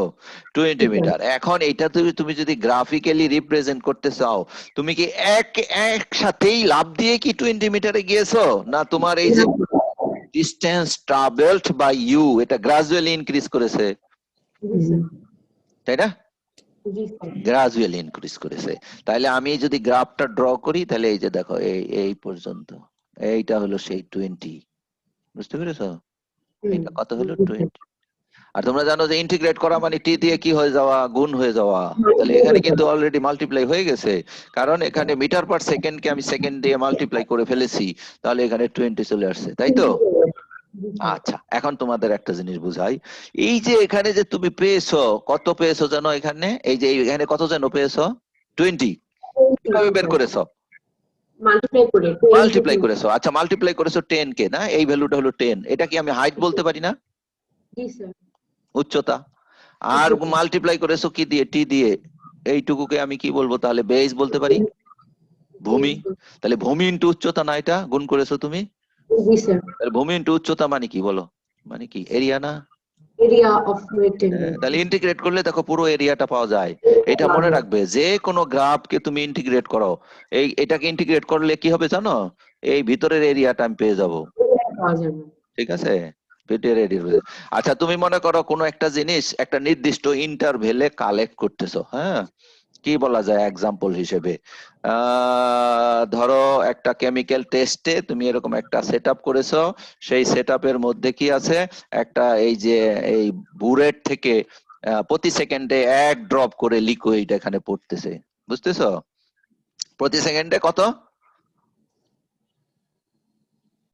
Speaker 1: 20 মিটার। এখন এইটা তুমি যদি গ্রাফিক্যালি রিপ্রেজেন্ট করতে চাও, তুমি কি একসাথেই লাফ দিয়ে কি 20 মিটারে গিয়েছো, না তোমার এই যে ডিস্টেন্স ট্রাভেলড বাই ইউ এটা গ্রাজুয়ালি ইনক্রিজ করেছে,
Speaker 2: জি স্যার।
Speaker 1: তাই না?
Speaker 2: জি স্যার।
Speaker 1: গ্রাজুয়ালি ইনক্রিজ করেছে। তাহলে আমি যদি গ্রাফটা ড্র করি, তাহলে এই যে দেখো এই পর্যন্ত এইটা হলো সেই 20, বুঝতে পেরেছো? এটা কত হলো? 20। আর তোমরা জানো যে ইন্টিগ্রেট করা মানে টি দিয়ে কি হয়ে যাওয়া, গুণ হয়ে যাওয়া। তাহলে এখানে কিন্তু অলরেডি মাল্টিপ্লাই হয়ে গেছে, কারণ এখানে মিটার পার সেকেন্ডকে আমি সেকেন্ড দিয়ে মাল্টিপ্লাই করে ফেলেছি, তাহলে এখানে 20 চলে আসছে, তাই তো? আচ্ছা, এখন তোমাদের একটা জিনিস বুঝাই। এই যে এখানে যে তুমি পেয়েছো, কত পেয়েছো জানো? এখানে এই যে এখানে কত জানো পেয়েছো? 20। কিভাবে বের করেছো?
Speaker 2: মাল্টিপ্লাই করে
Speaker 1: মাল্টিপ্লাই করেছো। আচ্ছা, মাল্টিপ্লাই করেছো 10 কে, না? এই ভ্যালুটা হলো 10। এটা কি আমি হাইট বলতে পারি না?
Speaker 2: জি স্যার
Speaker 1: উচ্চতা। আর
Speaker 2: উচ্চতা।
Speaker 1: মাল্টিপ্লাই করেছো কি দিয়ে? টি দিয়ে। এইটুকুকে আমি কি বলবো তাহলে? বেস বলতে পারি। ভূমি। তাহলে ভূমি ইন্টু উচ্চতা, না? এটা গুণ করেছো তুমি।
Speaker 2: জি স্যার
Speaker 1: তাহলে ভূমি ইন্টু উচ্চতা মানে কি বলো? মানে কি? এরিয়া, না?
Speaker 2: এরিয়া অফ রেক্টেঙ্গেল
Speaker 1: তাহলে ইন্টিগ্রেট করলে দেখো পুরো এরিয়াটা পাওয়া যায়। এটা মনে রাখবে, যে কোনো গ্রাফকে তুমি ইন্টিগ্রেট করো, এটাকে ইন্টিগ্রেট করলে কি হবে জানো? এই ভিতরের এরিয়াটা আমি পেয়ে যাব।
Speaker 2: পাওয়া যাবে।
Speaker 1: ঠিক আছে, ভিতরের এরিয়া। আচ্ছা, তুমি মনে করো কোনো একটা জিনিস একটা নির্দিষ্ট ইন্টারভেলে কালেক্ট করতেছো, হ্যাঁ? কি বলা যায় এক্সাম্পল হিসেবে? ধরো একটা কেমিক্যাল টেস্টে তুমি এরকম একটা সেটআপ করেছো। সেই সেটআপের মধ্যে কি আছে? একটা এই যে এই বুরেট থেকে প্রতি সেকেন্ডে 1 ড্রপ করে লিকুইড এখানে পড়তেছে, বুঝতেছো? প্রতি সেকেন্ডে কত?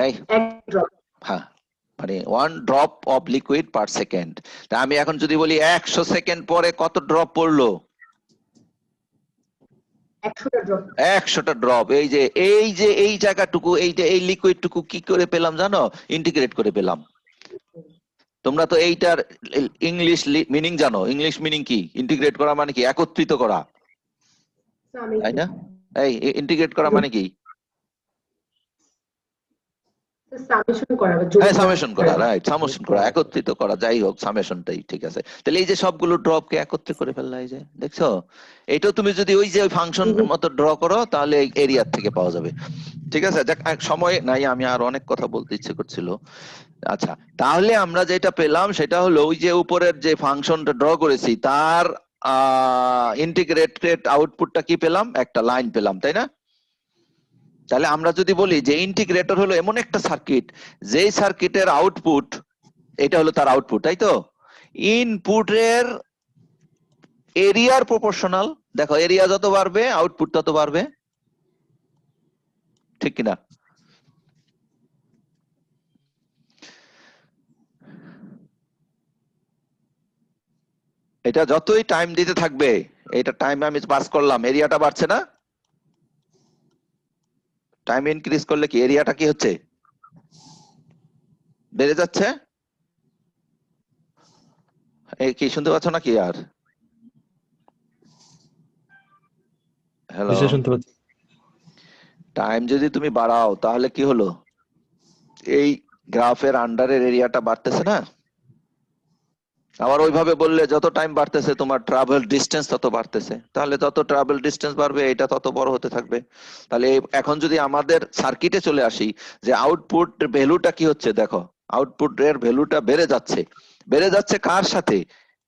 Speaker 1: এই,
Speaker 2: এক ড্রপ
Speaker 1: হ্যাঁ, মানে 1 drop of liquid per second. তা আমি এখন যদি বলি 100 সেকেন্ড পরে কত ড্রপ পড়লো?
Speaker 2: 100টা ড্রপ
Speaker 1: 100টা ড্রপ। এই জায়গাটুকু, এই লিকুইডটুকু কি করে পেলাম জানো? ইন্টিগ্রেট করে পেলাম। তোমরা তো এইটার ইংলিশ মিনিং জানো। ইংলিশ মিনিং কি? ইন্টিগ্রেট করা মানে কি? একত্রিত করা, তাই না? এই ইন্টিগ্রেট করা মানে কি?
Speaker 2: সামেশন করা বা যোগ
Speaker 1: হ্যাঁ,
Speaker 2: করা।
Speaker 1: সামেশন করা, রাইট। সামেশন করা, একত্রিত করা, যাই হোক, সামেশনটাই ঠিক আছে। তাহলে এই যে সবগুলো ড্রপকে একত্রিত করে ফেললা, এই যে দেখছো? এইটাও তুমি যদি ওই যে ফাংশন মতো ড্র করো তাহলে এই এরিয়ার থেকে পাওয়া যাবে। ঠিক আছে, যাক, সময় নাই, আমি আর অনেক কথা বলতে ইচ্ছে করছিল। আচ্ছা, তাহলে আমরা যেটা পেলাম সেটা হলো ওই যে উপরের যে ফাংশনটা ড্র করেছি তার ইন্টিগ্রেটেড আউটপুটটা কি পেলাম? একটা লাইন পেলাম, তাই না? তাহলে আমরা যদি বলি যে ইন্টিগ্রেটর হলো এমন একটা সার্কিট, যেই সার্কিটের আউটপুট, এটা হলো তার আউটপুট, তাই তো? ইনপুটের এরিয়ার প্রপোর্শনাল। দেখো, এরিয়া যত বাড়বে আউটপুট তত বাড়বে, ঠিক কিনা? এটা যতই টাইম দিতে থাকবে, এটা টাইম আমি পাস করলাম, এরিয়াটা বাড়ছে না? টাইম ইনক্রিজ করলে কি এরিয়াটা কি হচ্ছে? বেড়ে যাচ্ছে। এই কি শুনতে পাচ্ছ নাকি আর? হ্যালো?
Speaker 4: নিশ্চয় শুনতে পাচ্ছি।
Speaker 1: টাইম যদি তুমি বাড়াও তাহলে কি হলো? এই গ্রাফের আন্ডারের এরিয়াটা বাড়তেছে না? আবার ওইভাবে বললে যত টাইম বাড়তেছে তোমার ট্রাভেল ডিস্টেন্স তত বাড়তেছে, তাহলে যত ট্রাভেল ডিস্টেন্স বাড়বে এটা তত বড় হতে থাকবে। তাহলে এখন যদি আমাদের সার্কিটে চলে আসি, যে আউটপুট ভ্যালুটা কি হচ্ছে, দেখো আউটপুট এর ভ্যালুটা বেড়ে যাচ্ছে। বেড়ে যাচ্ছে কার সাথে?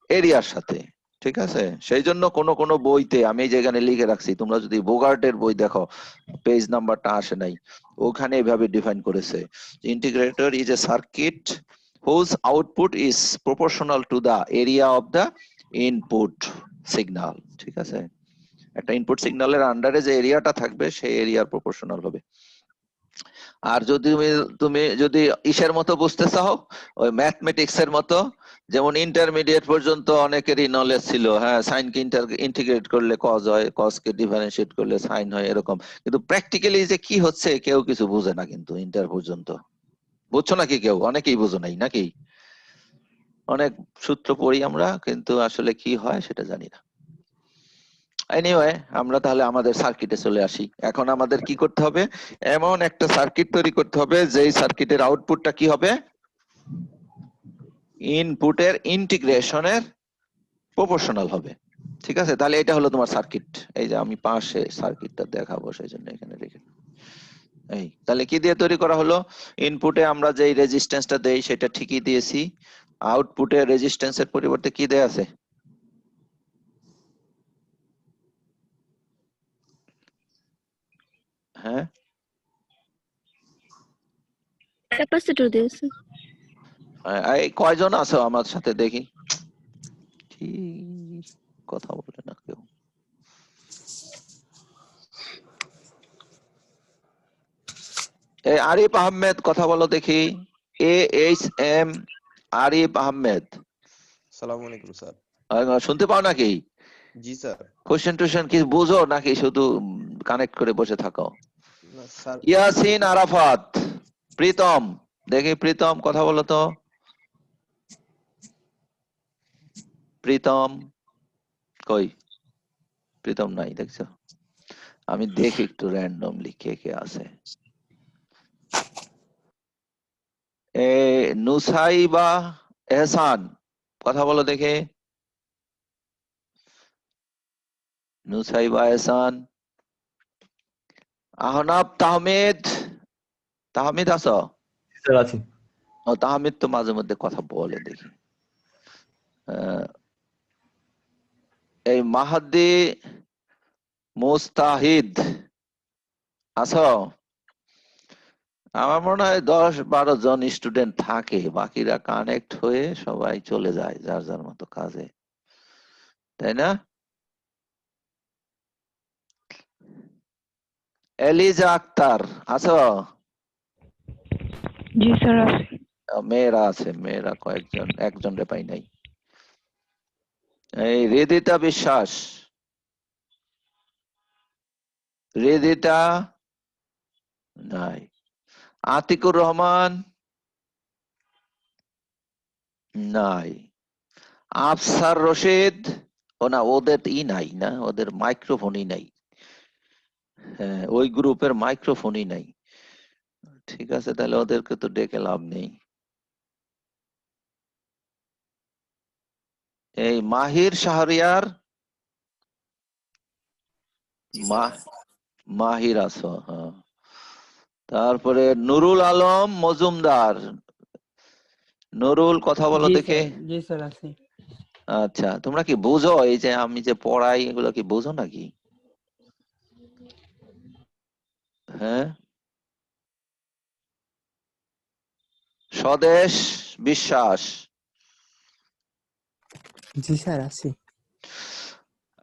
Speaker 1: এরিয়ার সাথে। ঠিক আছে, সেই জন্য কোন কোন বইতে আমি যেখানে লিখে রাখছি, তোমরা যদি বোগার্টের বই দেখো, পেজ নাম্বারটা আসে নাই, ওখানে এভাবে ডিফাইন করেছে, integrator is a circuit whose output is proportional to the area of the input signal। ঠিক আছে, একটা ইনপুট সিগন্যালের আন্ডারে যে এরিয়াটা থাকবে সেই এরিয়ার প্রপোর্শনাল হবে। আর যদি তুমি যদি ইসের মতো বুঝতে চাও, ওই ম্যাথমেটিক্স এর মতো, যেমন ইন্টারমিডিয়েট পর্যন্ত অনেকেরই নলেজ ছিল, হ্যাঁ, সাইন কে ইন্টিগ্রেট করলে কজ হয়, কজ কে ডিফারেন্সিয়েট করলে সাইন হয়, এরকম। কিন্তু প্র্যাকটিক্যালি যে কি হচ্ছে কেউ কিছু বুঝে না, কিন্তু ইন্টার পর্যন্ত। বুঝছো নাকি কেউ? অনেকেই বুঝো নাই নাকি? অনেক সূত্র পড়ি আমরা, কিন্তু আসলে কি হয় সেটা জানি না। এনিওয়ে, আমরা তাহলে আমাদের সার্কিটে চলে আসি। এখন আমাদের কি করতে হবে? এমন একটা সার্কিট তৈরি করতে হবে যেই সার্কিটের আউটপুটটা কি হবে? ইনপুটের ইন্টিগ্রেশনের প্রপোর্শনাল হবে। ঠিক আছে, তাহলে এটা হলো তোমার সার্কিট। এই যে আমি পাশে সার্কিটটা দেখাবো, সেই জন্য এখানে রেখে। এই তাহলে কি দিয়ে তৈরি করা হলো? ইনপুটে আমরা যেই রেজিস্ট্যান্সটা দেই সেটা ঠিকই দিয়েছি, আউটপুটে রেজিস্ট্যান্সের পরিবর্তে কি দেয়া আছে? হ্যাঁ,
Speaker 3: ক্যাপাসিটর দিয়েছে।
Speaker 1: এই কয়জন আছো আমার সাথে দেখি? কি কথা বলে না কেউ? এই আরিফ আহমেদ, কথা বলো দেখি। AHM আরিফ আহমেদ,
Speaker 6: সালামু আলাইকুম স্যার।
Speaker 1: শুনতে পাও নাকি?
Speaker 6: জি স্যার।
Speaker 1: কোশ্চেন টোশ্চেন কি বুঝো নাকি শুধু কানেক্ট করে বসে থাকো?
Speaker 6: না স্যার,
Speaker 1: ইয়াসিন আরাফাত, প্রীতম, দেখি প্রীতম কথা বলো তো। প্রীতম কই? প্রীতম নাই, দেখছো? আমি দেখি একটু র্যান্ডমলি কে কে আছে। নুসাইবা এহসান, কথা বলো দেখে। নুসাইবা এহসান। আহনাব তাহমিদ, তাহমিদ আছো?
Speaker 4: স্যার আছে।
Speaker 1: ও তাহমিদ তো মাঝে মধ্যে কথা বলে দেখি। এই মাহাদি মুস্তাহিদ আছো? আমার মনে হয় 10-12 জন স্টুডেন্ট থাকে, বাকিরা কানেক্ট হয়ে সবাই চলে যায় যার যার মতো কাজে, তাই না? এলিজা আক্তার আছো?
Speaker 3: জি স্যার আছে।
Speaker 1: মেয়েরা আছে, মেয়েরা কয়েকজন, একজন রে পাই নাই। এই হৃদিতা বিশ্বাস, হৃদিতা নাই। আতিকুর রহমান নাই। আফসার রশিদ, ও না, ওদের নাই, না ওদের মাইক্রোফোনই নাই। হ্যাঁ, ওই গ্রুপের মাইক্রোফোনই নাই। ঠিক আছে, তাহলে ওদেরকে তো ডেকে লাভ নেই। এই মাহির শাহরিয়ার, মাহির আছো? হ্যাঁ। তারপরে নুরুল আলম মজুমদার, নুরুল কথা বলো দেখে।
Speaker 7: জি স্যার আছে।
Speaker 1: আচ্ছা, তোমরা কি বুঝো এই যে আমি যে পড়াই এগুলো কি বুঝো নাকি? হ্যাঁ। স্বদেশ বিশ্বাস,
Speaker 7: জি স্যার আছে।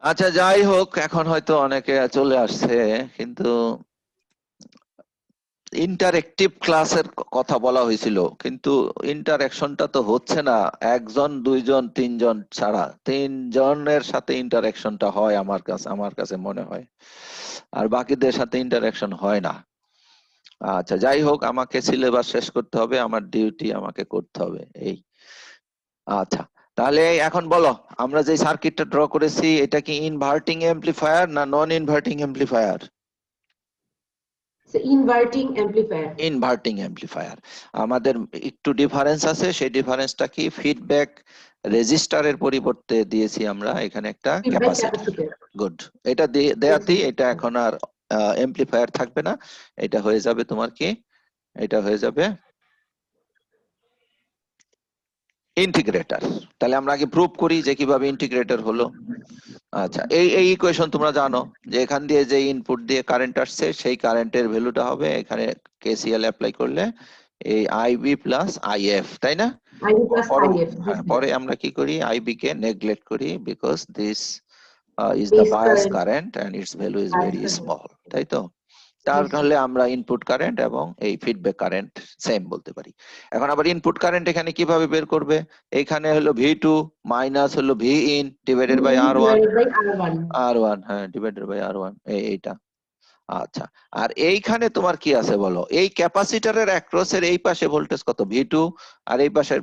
Speaker 1: আচ্ছা যাই হোক, এখন হয়তো অনেকে চলে আসছে, কিন্তু ইন্টারেক্টিভ ক্লাসের কথা বলা হয়েছিল, কিন্তু ইন্টারেকশনটা তো হচ্ছে না। একজন, দুইজন, তিনজন ছাড়া, তিনজনের সাথে ইন্টারেকশনটা হয় আমার কাছে মনে হয়, আর বাকিদের সাথে ইন্টারেকশন হয় না। আচ্ছা যাই হোক, আমাকে সিলেবাস শেষ করতে হবে, আমার ডিউটি আমাকে করতে হবে এই। আচ্ছা, তাহলে এখন বলো, আমরা যে সার্কিটটা ড্র করেছি এটা কি ইনভার্টিং এমপ্লিফায়ার না non inverting amplifier?
Speaker 2: Inverting amplifier.
Speaker 1: Inverting amplifier. আমাদের একটু ডিফারেন্স আছে, সেই ডিফারেন্সটা কি? ফিডব্যাক রেজিস্টারের পরিবর্তে দিয়েছি আমরা এখানে একটা ক্যাপাসিটর। গুড, এটা দেয়াতেই এটা এখন আর এমপ্লিফায়ার থাকবে না, এটা হয়ে যাবে তোমার কি, এটা হয়ে যাবে ইন্টিগ্রেটর। তাহলে আমরা আগে প্রুভ করি যে কিভাবে ইন্টিগ্রেটর হলো। আচ্ছা, এই ইকুয়েশন তোমরা জানো যে এখান দিয়ে যে ইনপুট দিয়ে কারেন্ট আসছে সেই কারেন্টের ভ্যালুটা হবে এখানে কেসিএল অ্যাপ্লাই করলে এই আইবি প্লাস আইএফ, তাই না? পরে আমরা কি করি, আইবি কে নেগলেক্ট করি, because this is the bias current and its value is very small, তাই তো? তাহলে আমরা ইনপুট কারেন্ট এবং এই ফিডব্যাক কারেন্ট সেম বলতে পারি। এখন আবার ইনপুট কারেন্ট এখানে কিভাবে বের করবে? এখানে হলো V2 মাইনাস হলো V in divided by R1, R1, হ্যাঁ, ডিভাইডেড বাই R1, এইটা। আচ্ছা, আর এইখানে তোমার কি আছে বলো? এই ক্যাপাসিটরের অ্যাক্রসের এই পাশে ভোল্টেজ কত? V2, আর এই পাশের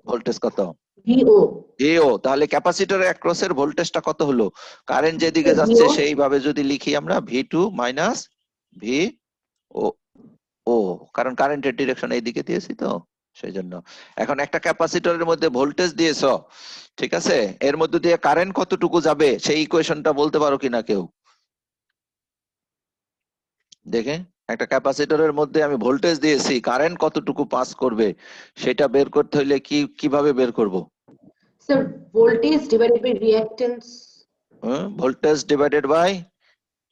Speaker 1: ভোল্টেজ কত? VO। তাহলে ক্যাপাসিটরের অ্যাক্রসের ভোল্টেজটা কত হলো? কারেন্ট যেদিকে যাচ্ছে সেইভাবে যদি লিখি আমরা V2 মাইনাস VO, কারণ কারেন্টের ডিরেকশন এইদিকে দিয়েছি তো সেই জন্য। এখন একটা ক্যাপাসিটরের মধ্যে ভোল্টেজ দিয়েছো, ঠিক আছে, এর মধ্যে দিয়ে কারেন্ট কতটুকু যাবে সেই ইকুয়েশনটা বলতে পারো কিনা কেউ? দেখে, একটা ক্যাপাসিটরের মধ্যে আমি ভোল্টেজ দিয়েছি, কারেন্ট কতটুকু পাস করবে সেটা বের করতে হলে কিভাবে বের করব?
Speaker 2: Sir, voltage divided by reactance.
Speaker 1: Voltage divided by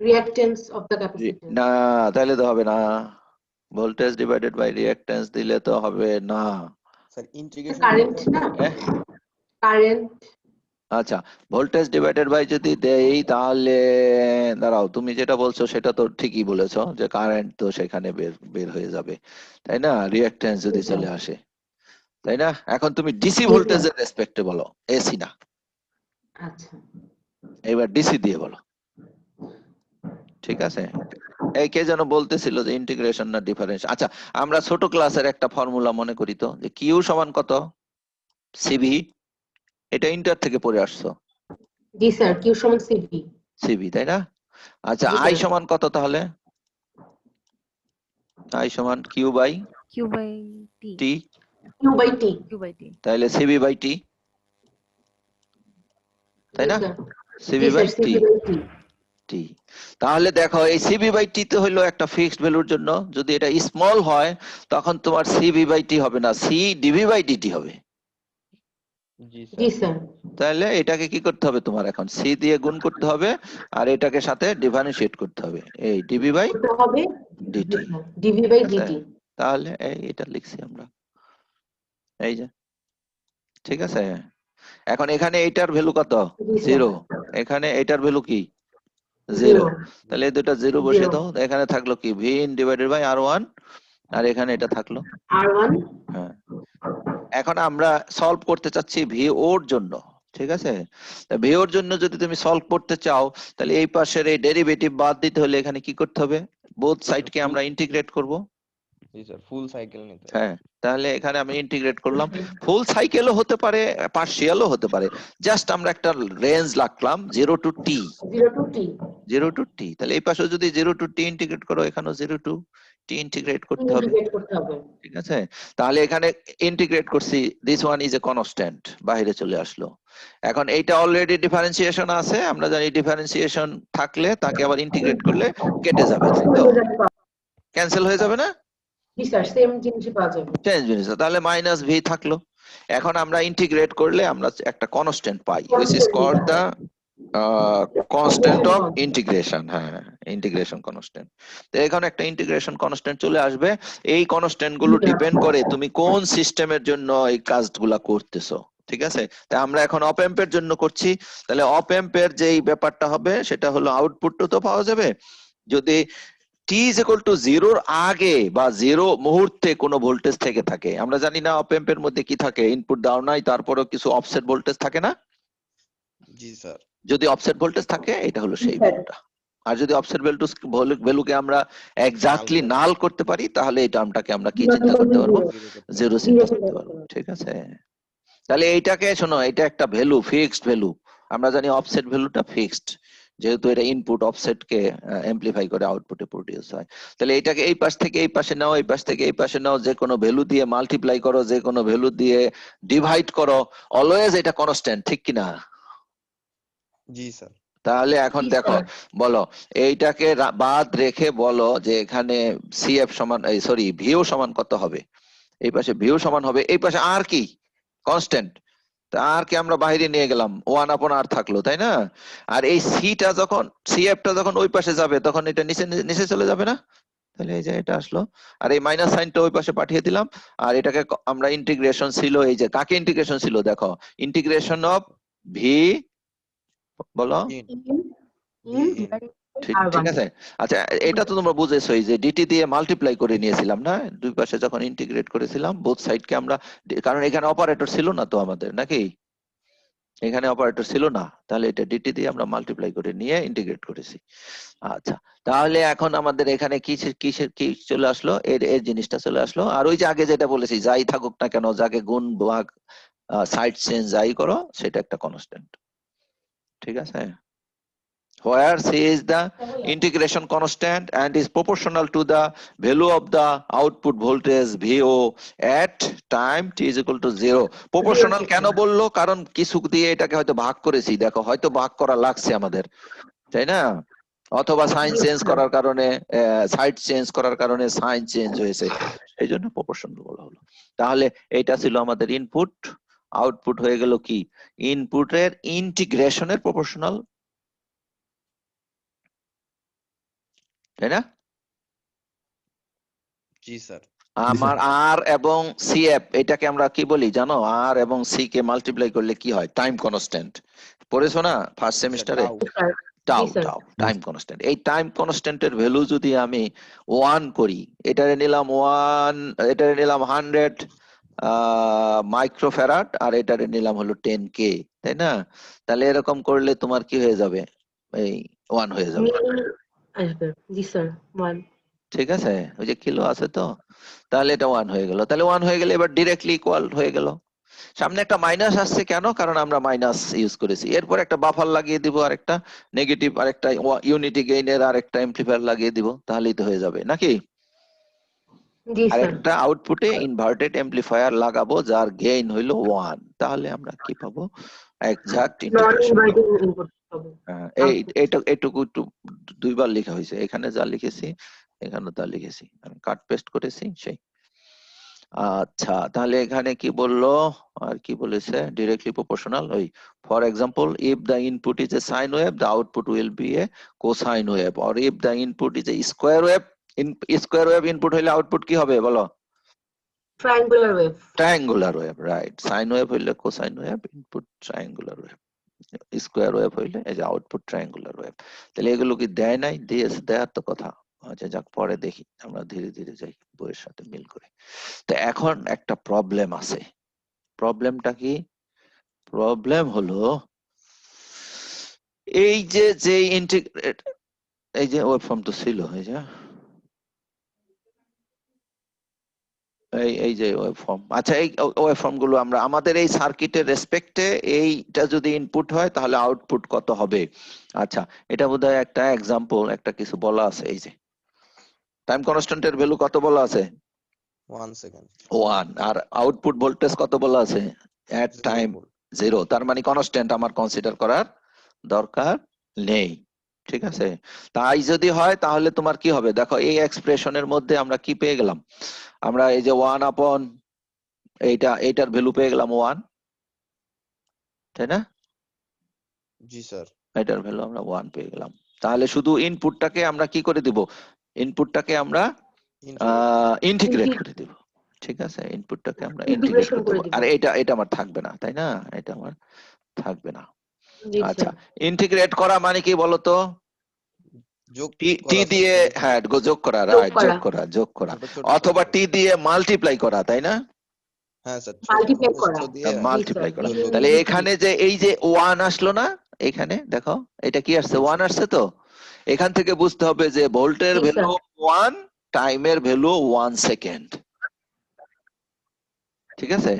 Speaker 2: reactance of the capacitor.
Speaker 1: না, তাহলে তো হবে না। ভোল্টেজ ডিভাইডেড বাই রিঅ্যাকট্যান্স দিলে তো হবে না।
Speaker 6: স্যার ইন্টিগ্রেশন
Speaker 2: কারেন্ট না, কারেন্ট।
Speaker 1: আচ্ছা, ভোল্টেজ ডিভাইডেড বাই যদি দেই তাহলে দাঁড়াও, তুমি যেটা বলছো সেটা তো ঠিকই বলেছো যে কারেন্ট তো সেখানে বের হয়ে যাবে, তাই না, রিঅ্যাকট্যান্স যদি চলে আসে। তাই না? এখন তুমি ডিসি
Speaker 2: জি,
Speaker 1: ভোল্টেজের রেসপেক্টে বলো, এসি না।
Speaker 2: আচ্ছা
Speaker 1: এবার ডিসি দিয়ে বলো, ঠিক আছে? এই কে যেন বলতেছিল যে ইন্টিগ্রেশন না ডিফারেন্স। আচ্ছা, আমরা ছোট ক্লাসের একটা ফর্মুলা মনে করি তো, যে কিউ সমান কত, সিভি। এটা ইন্টার থেকে পড়ে আসছো,
Speaker 2: জি স্যার কিউ সমান সিভি
Speaker 1: সিভি, তাই না? আচ্ছা,
Speaker 2: জি,
Speaker 1: আই
Speaker 2: স্যার।
Speaker 1: সমান কত তাহলে? আই সমান Q by
Speaker 8: Q by T.
Speaker 1: T,
Speaker 2: Q by T
Speaker 8: Q by T.
Speaker 1: তাহলে সিভি বাই টি, তাই
Speaker 2: জি
Speaker 1: না?
Speaker 2: স্যার
Speaker 1: সিভি
Speaker 2: জি
Speaker 1: by
Speaker 2: sir
Speaker 1: T,
Speaker 2: CV by T
Speaker 1: T. তাহলে দেখো এই সিভি বাই টি তো হইলো একটা ফিক্সড ভ্যালুর জন্য, যদি এটা স্মল হয় তখন তোমার সিভি বাই টি হবে না, সি ডিভি বাই ডিটি হবে।
Speaker 6: জি
Speaker 2: জি
Speaker 6: স্যার
Speaker 2: স্যার
Speaker 1: তাহলে এটাকে কি করতে হবে তোমার, এখন সি দিয়ে গুণ করতে হবে আর এটাকে সাথে ডিফারেন্সিয়েট করতে হবে, এই ডিভি বাই
Speaker 2: করতে হবে
Speaker 1: ডিটি।
Speaker 2: ডিভি বাই
Speaker 1: ঠিক আছে?
Speaker 2: ডিটি
Speaker 1: তাহলে এই এটা লিখছি আমরা, এই যে, ঠিক আছে? এখন এখানে এইটার ভ্যালু কত,
Speaker 2: জি স্যার
Speaker 1: জিরো, এখানে এইটার ভ্যালু কি, জিরো।
Speaker 2: জিরো
Speaker 1: তাহলে এই দুটো জিরো বসিয়ে
Speaker 2: জিরো
Speaker 1: দাও, এখানে থাকলো কি V in divided by R one, আর এখানে এটা থাকলো।
Speaker 2: আর ওয়ান
Speaker 1: হ্যাঁ, এখন আমরা সলভ করতে চাচ্ছি ভিওর জন্য, ঠিক আছে? ভিওর জন্য যদি তুমি সলভ করতে চাও তাহলে এই পাশের এই ডেরিভেটিভ বাদ দিতে হলে এখানে কি করতে হবে, বোথ সাইডকে আমরা ইন্টিগ্রেট করব।
Speaker 6: জি স্যার ফুল সাইকেল নিতে হবে।
Speaker 1: হ্যাঁ, তাহলে এখানে আমি ইন্টিগ্রেট করলাম, ফুল সাইকেলও হতে পারে পার্শিয়ালও হতে পারে, জাস্ট আমরা একটা রেঞ্জ রাখলাম 0 টু টি,
Speaker 2: 0 টু টি
Speaker 1: 0 টু টি। তাহলে এই পাশে যদি 0 টু টি ইন্টিগ্রেট করো, এখানেও 0 টু টি ইন্টিগ্রেট করতে হবে,
Speaker 2: ইন্টিগ্রেট করতে হবে
Speaker 1: ঠিক আছে? তাহলে এখানে ইন্টিগ্রেট করছি, this one is a constant, বাইরে চলে আসলো। এখন এইটা অলরেডি ডিফারেন্সিয়েশন আছে, আমরা জানি ডিফারেন্সিয়েশন থাকলে তাকে আবার ইন্টিগ্রেট করলে কেটে যাবে, তাই তো? ক্যান্সেল হয়ে যাবে না,
Speaker 2: জি স্যার সেম জিনিসই পাওয়া যাবে
Speaker 1: চেঞ্জ জিনিস, তাহলে মাইনাস ভি থাকলো। এখন আমরা ইন্টিগ্রেট করলে আমরা একটা কনস্ট্যান্ট পাই, which is called the constant of integration. হ্যাঁ, ইন্টিগ্রেশন কনস্ট্যান্ট। তো এখানে একটা ইন্টিগ্রেশন কনস্ট্যান্ট চলে আসবে। এই কনস্ট্যান্ট গুলো ডিপেন্ড করে তুমি কোন সিস্টেমের জন্য এই কাজগুলা করতেছো, ঠিক আছে? তা আমরা এখন অপ এম্পের জন্য করছি, তাহলে অপ এম্পের যেই ব্যাপারটা হবে সেটা হলো আউটপুটটা তো পাওয়া যাবে, যদি টি ইজ ইকুয়াল টু জিরোর আগে বা জিরো মুহূর্তে কোনো ভোল্টেজ থেকে থাকে। আমরা জানি না অপ এম্পের মধ্যে কি থাকে, ইনপুট দাও নাই তারপরেও কিছু অফসেট ভোল্টেজ থাকে না?
Speaker 6: জি স্যার
Speaker 1: যদি অফসেট ভোল্টেজ থাকে এটা হলো সেই
Speaker 2: স্যার।
Speaker 1: ভ্যালুটা। আর যদি অফসেট ভ্যালুকে আমরা এক্স্যাক্টলি নাল করতে পারি তাহলে এই টার্মটাকে আমরা কি চিন্তা করতে পারবো, জিরো চিন্তা করতে পারবো, ঠিক আছে? তাহলে এইটাকে শোনো, এটা একটা ভ্যালু, ফিক্সড ভ্যালু। আমরা জানি অফসেট ভ্যালুটা ফিক্সড, যেহেতু এটা ইনপুট অফসেট কে এমপ্লিফাই করে আউটপুটে প্রডিউস হয়। তাহলে এটাকে এই পাশ থেকে এই পাশে নাও, এই পাশ থেকে এই পাশে নাও, যে কোনো ভ্যালু দিয়ে মাল্টিপ্লাই করো, যে কোনো ভ্যালু দিয়ে ডিভাইড করো, অলওয়েজ এটা কনস্ট্যান্ট, ঠিক কিনা?
Speaker 6: জি স্যার
Speaker 1: তাহলে এখন দেখো, বলো এইটাকে বাদ রেখে বলো যে এখানে সিএফ সমান, সরি ভিও সমান কত হবে? এই পাশে ভিও সমান হবে, এই পাশে আর কি কনস্ট্যান্ট, আর কি আমরা বাইরে নিয়ে গেলাম, 1/r থাকলো, তাই না? আর এই সিটা যখন, সিএফটা যখন ওই পাশে যাবে তখন এটা নিচে নিচে চলে যাবে না? তাহলে এই যে এটা আসলো, আর এই মাইনাস সাইনটা ওই পাশে পাঠিয়ে দিলাম। আর এটাকে আমরা ইন্টিগ্রেশন ছিল, এই যে কাকে ইন্টিগ্রেশন ছিল দেখো, ইন্টিগ্রেশন অফ ভি, বলো ঠিক ঠিক আছে। আচ্ছা, এটা তো তোমরা বুঝেছোই যে ডিটি দিয়ে মাল্টিপ্লাই করে নিয়েছিলাম না, দুই পাশে যখন ইন্টিগ্রেট করেছিলাম বোথ সাইডকে আমরা, কারণ এখানে অপারেটর ছিল না তো আমাদের, নাকি? এখানে অপারেটর ছিল না, তাহলে এটা ডিটি দিয়ে আমরা মাল্টিপ্লাই করে নিয়ে ইন্টিগ্রেট করেছি। আচ্ছা, তাহলে এখন আমাদের এখানে কি চলে আসলো, এর এর জিনিসটা চলে আসলো। আর ওই যে আগে যেটা বলেছি, যাই থাকুক না কেন, যাকে গুণ ভাগ সাইড চেঞ্জ যাই করো, সেটা একটা কনস্ট্যান্ট, ঠিক আছে? Where C is the integration constant and is proportional to the value of the output voltage VO at time t is equal to 0. Proportional কেন বললো, কারণ কিছু দিয়ে এটাকে হয়তো ভাগ করেছি, দেখো হয়তো ভাগ করা লাগছে আমাদের, তাই না? অথবা সাইন চেঞ্জ করার কারণে, সাইড চেঞ্জ করার কারণে সাইন চেঞ্জ হয়েছে, এই জন্য প্রপোর্শনাল বলা হলো। তাহলে এটা ছিল আমাদের ইনপুট, আউটপুট হয়ে গেল কি, ইনপুটের ইন্টিগ্রেশনের প্রপোর্শনাল, তাই না?
Speaker 6: জি স্যার
Speaker 1: আমার আর এবং সিএফ, এটাকে আমরা কি বলি জানো, আর এবং সি কে মাল্টিপ্লাই করলে কি হয়, টাইম কনস্ট্যান্ট। পড়েছো না ফার্স্ট সেমিস্টারে? Tau tau time constant. এই টাইম কনস্ট্যান্টের ভ্যালু যদি আমি 1 করি, এটারে নিলাম 1, এটারে নিলাম 100, মাইক্রোফ্যারাড আর এটার নিলাম হলো 10K, তাই না? তাহলে এরকম করলে তোমার কি হয়ে যাবে, এই 1 হয়ে যাবে,
Speaker 2: Meaning আসবে জি স্যার 1
Speaker 1: ঠিক আছে? ওই যে কিলো আছে তো, তাহলে এটা 1 হয়ে গেল। তাহলে 1 হয়ে গেলে এবার ডিরেক্টলি ইকুয়াল হয়ে গেল। সামনে একটা মাইনাস আসছে কেন? কারণ আমরা মাইনাস ইউজ করেছি। এরপর একটা বাফার লাগিয়ে দিব, আর একটা নেগেটিভ, আর একটা ইউনিটি গেইনের আর একটা এমপ্লিফায়ার লাগিয়ে দিব, তাহলেই তো হয়ে যাবে নাকি?
Speaker 2: জি
Speaker 1: আর
Speaker 2: স্যার
Speaker 1: একটা আউটপুটে ইনভার্টেড এমপ্লিফায়ার লাগাবো যার গেইন হইলো 1, তাহলে আমরা কি পাবো? এক্সাক্ট
Speaker 2: নন
Speaker 1: ইন্টিগ্রেশন পাবো।
Speaker 2: ইনভার্টিং ইনপুট পাবো
Speaker 1: এটুকু একটু দুইবার লেখা হয়েছে, এখানে যা লিখেছি এখানে তা লিখেছি, আমি কাট পেস্ট করেছি সেই। আচ্ছা, তাহলে এখানে কি বললো, আর কি বলেছে? Directly proportional. ওই for example, if the input is a sine wave, the output will be a cosine wave, or if the input is a square wave, square wave input হইলে আউটপুট কি হবে বলো?
Speaker 2: Triangular wave
Speaker 1: triangular wave, right. Sine wave হইলে cosine wave, input triangular wave, square wave হইলে এই যে output triangular wave. তাহলে এগুলো কি দেয় নাই? দিয়েছে, দেয়ার তো কথা। আচ্ছা যাক, পরে দেখি, আমরা ধীরে ধীরে যাই বইয়ের সাথে মিল করে। তো এখন একটা প্রবলেম আছে। প্রবলেমটা কি? প্রবলেম হলো এই যে ইন্টিগ্রেট, এই যে ওয়েবফর্ম তো ছিল, এই যে ওয়েবফর্ম। আচ্ছা, এই ওয়েবফর্ম গুলো আমরা আমাদের এই সার্কিটের রেসপেক্টে এইটা যদি ইনপুট হয় তাহলে আউটপুট কত হবে? আচ্ছা, এটা বোধহয় একটা এক্সাম্পল, একটা কিছু বলা আছে। এই যে টাইম কনস্ট্যান্টের ভ্যালু কত বলা আছে?
Speaker 6: 1 সেকেন্ড
Speaker 1: 1। আর আউটপুট ভোল্টেজ কত বলা আছে? এট টাইম 0। তার মানে কনস্ট্যান্ট আমার কনসিডার করার দরকার নেই, ঠিক আছে? তাই যদি হয় তাহলে তোমার কি হবে দেখো, এই এক্সপ্রেশনের মধ্যে আমরা কি পেয়ে গেলাম? আমরা এই যে 1 আপন এইটার ভ্যালু পেয়ে গেলাম 1, তাই না?
Speaker 6: জি স্যার
Speaker 1: এটার ভ্যালু আমরা 1 পেয়ে গেলাম। তাহলে শুধু ইনপুটটাকে আমরা কি করে দিব? ইনপুটটাকে আমরা ইন্টিগ্রেট করে দিব, ঠিক আছে? ইনপুটটাকে আমরা ইন্টিগ্রেট
Speaker 2: ইন্টিগ্রেশন
Speaker 1: করে
Speaker 2: করে
Speaker 1: দেবো।
Speaker 2: দিব
Speaker 1: আর এটা আমার থাকবে না, তাই না? এটা আমার থাকবে না।
Speaker 2: জি
Speaker 1: আচ্ছা,
Speaker 2: স্যার
Speaker 1: ইন্টিগ্রেট করা মানে কি বলতো?
Speaker 6: যোগ
Speaker 1: টি
Speaker 6: করা স্যার,
Speaker 1: দিয়ে,
Speaker 6: ছোট ছোট
Speaker 1: হ্যাঁ, যোগ করা,
Speaker 2: যোগ
Speaker 1: রাইট,
Speaker 2: করা
Speaker 1: যোগ করা,
Speaker 6: ছোট ছোট
Speaker 1: অথবা
Speaker 6: সংখ্যা।
Speaker 1: টি দিয়ে মাল্টিপ্লাই করা, তাই না?
Speaker 6: হ্যাঁ স্যার, ছোট
Speaker 2: মাল্টিপ্লাই
Speaker 6: প্রস্থ
Speaker 2: করা
Speaker 6: দিয়ে
Speaker 2: জি
Speaker 1: মাল্টিপ্লাই
Speaker 2: স্যার
Speaker 1: করা।
Speaker 6: দৈর্ঘ্য
Speaker 1: তাহলে
Speaker 6: গুণ।
Speaker 1: এখানে যে এই যে 1 আসলো না, এখানে দেখো এটা কি আসছে? 1 আসছে তো। এখান থেকে বুঝতে হবে যে ভোল্টের
Speaker 2: জি
Speaker 1: ভ্যালু
Speaker 2: স্যার
Speaker 1: 1, টাইমের ভ্যালু 1 সেকেন্ড, ঠিক আছে?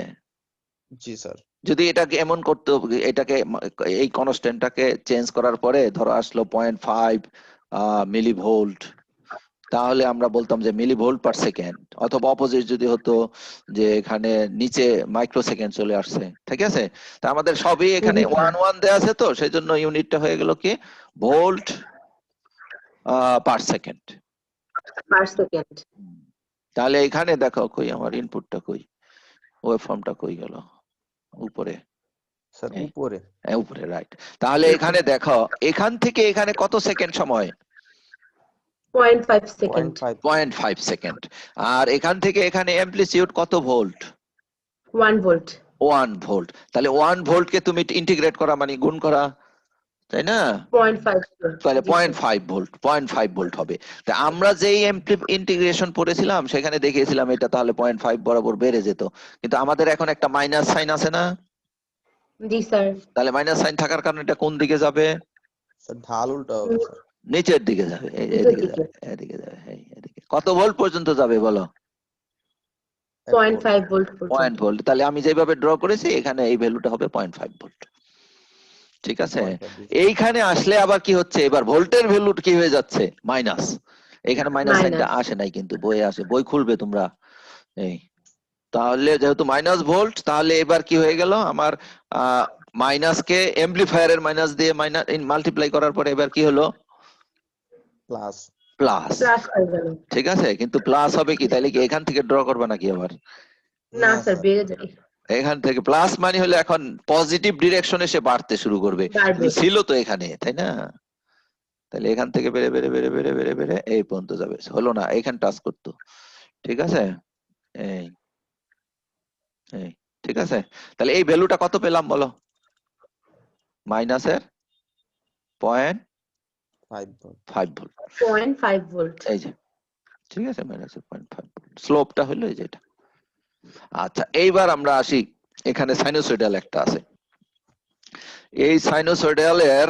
Speaker 6: জি স্যার
Speaker 1: যদি এটাকে এমন করতে, এটাকে এই কনস্ট্যান্টটাকে চেঞ্জ করার পরে ধরো আসলো 0.5 মিলি ভোল্ট, তাহলে আমরা বলতাম যে মিলি ভোল্ট পার সেকেন্ড। অথবা অপোজিট যদি হতো যে এখানে নিচে মাইক্রো সেকেন্ড চলে আসছে, ঠিক আছে? তা আমাদের সবই এখানে
Speaker 2: জি স্যার
Speaker 1: 1 দেয়া আছে তো, সেই জন্য ইউনিটটা হয়ে গেল কি volt per second.
Speaker 2: Per second
Speaker 1: তাহলে এখানে দেখো কই আমার ইনপুটটা, কই ওয়েভফর্মটা কই গেল? উপরে,
Speaker 6: স্যার
Speaker 1: এই,
Speaker 6: উপরে
Speaker 1: উপরে, রাইট। তাহলে এখানে দেখো, এখান থেকে এখানে কত সেকেন্ড সময়?
Speaker 2: 0.5 সেকেন্ড
Speaker 6: 0.5
Speaker 1: 0.5 সেকেন্ড। আর এখান থেকে এখানে অ্যামপ্লিটিউড কত ভোল্ট?
Speaker 2: 1 volt
Speaker 1: 1 volt. তাহলে 1 ভোল্টকে তুমি ইন্টিগ্রেট করা মানে গুণ করা, তাই না?
Speaker 2: 0.5
Speaker 1: তাহলে
Speaker 2: জি স্যার
Speaker 1: 0.5 ভোল্ট হবে। তা আমরা যেই ইন্টিগ্রেশন পড়েছিলাম সেখানে দেখিয়েছিলাম এটা তাহলে 0.5 বরাবর বেড়ে যেত, কিন্তু আমাদের এখন একটা মাইনাস সাইন আছে না?
Speaker 2: জি স্যার
Speaker 1: তাহলে মাইনাস সাইন থাকার কারণে এটা কোন দিকে যাবে?
Speaker 6: স্যার ঢাল উল্টা হবে স্যার।
Speaker 1: নিচের দিকে যাবে,
Speaker 2: নিচের
Speaker 1: এদিকে
Speaker 2: দিকে
Speaker 1: যাবে, এদিকে যাবে, এদিকে। কত ভোল্ট পর্যন্ত যাবে বলো?
Speaker 2: 0.5 ভোল্ট
Speaker 1: পয়েন্ট
Speaker 2: পর্যন্ত
Speaker 1: ভোল্ট। তাহলে আমি যেভাবে ড্র করেছি এখানে এই ভ্যালুটা হবে 0.5 ভোল্ট, ঠিক আছে?
Speaker 6: 0.5 জি স্যার।
Speaker 1: এইখানে আসলে আবার কি হচ্ছে, এবার ভোল্টের ভ্যালু কি হয়ে যাচ্ছে? মাইনাস। এখানে মাইনাস সাইনটা
Speaker 2: মাইনাস
Speaker 1: আসে নাই, কিন্তু বইয়ে আসে, বই খুলবে তোমরা। এই, তাহলে যেহেতু মাইনাস ভোল্ট, তাহলে এবার কি হয়ে গেল আমার? মাইনাস কে এমপ্লিফায়ারের মাইনাস দিয়ে মাইনাস মাল্টিপ্লাই করার পরে এবার কি হলো?
Speaker 6: প্লাস
Speaker 1: প্লাস,
Speaker 2: প্লাস হয়ে গেল
Speaker 1: ঠিক আছে? কিন্তু প্লাস হবে কি? তাহলে কি এখান থেকে ড্র করবে নাকি আবার?
Speaker 2: না
Speaker 6: না
Speaker 2: স্যার
Speaker 6: স্যার,
Speaker 2: বেড়ে যায়
Speaker 1: এখান থেকে প্লাস মানে হলে এখন পজিটিভ ডিরেকশনে সে বাড়তে শুরু করবে,
Speaker 2: বাড়বে
Speaker 1: ছিল তো এখানে, তাই না? তাহলে এখান থেকে বেড়ে বেড়ে বেড়ে বেড়ে বেড়ে বেড়ে এই পর্যন্ত যাবে, হলো না? এখানে টাচ করতো, ঠিক আছে? এই এই ঠিক আছে। তাহলে এই ভ্যালুটা কত পেলাম বলো? মাইনাসের 0.5
Speaker 6: 5 ভোল্ট।
Speaker 1: ভোল্ট,
Speaker 2: 0.5 ভোল্ট
Speaker 1: এই যে, ঠিক আছে? মাইনাসের 0.5 ভোল্ট। স্লোপটা হলো এই যেটা, আচ্ছা, এইবার আমরা আসি, এখানে সাইনোসয়েডাল একটা আছে। এই সাইনোসয়েডাল এর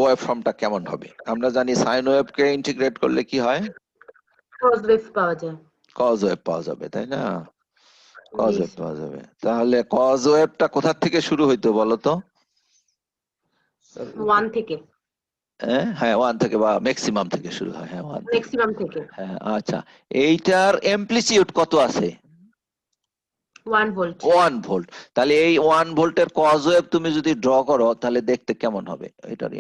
Speaker 1: ওয়েভ ফর্মটা কেমন হবে? আমরা জানি সাইন ওয়েভ কে ইন্টিগ্রেট করলে কি হয়?
Speaker 2: cos wave পাওয়া যায়।
Speaker 1: কজ ওয়েভ পাওয়া যাবে, তাই না? কজ
Speaker 2: জি
Speaker 1: ওয়েভ
Speaker 2: স্যার।
Speaker 1: পাওয়া যাবে। তাহলে কজ ওয়েভটা কোথা থেকে শুরু হইতো বলো তো?
Speaker 6: স্যার
Speaker 2: 1 থেকে,
Speaker 1: হ্যাঁ, 1 থেকে বা ম্যাক্সিমাম থেকে শুরু হয়। হ্যাঁ, 1 থেকে।
Speaker 2: ম্যাক্সিমাম থেকে
Speaker 1: হ্যাঁ, আচ্ছা, এইটার অ্যামপ্লিটিউড কত আছে?
Speaker 2: 1 ভোল্ট।
Speaker 1: 1 ভোল্ট। তাহলে এই 1 ভোল্টের কজ ওয়েভ তুমি যদি ড্র করো তাহলে দেখতে কেমন হবে? এটার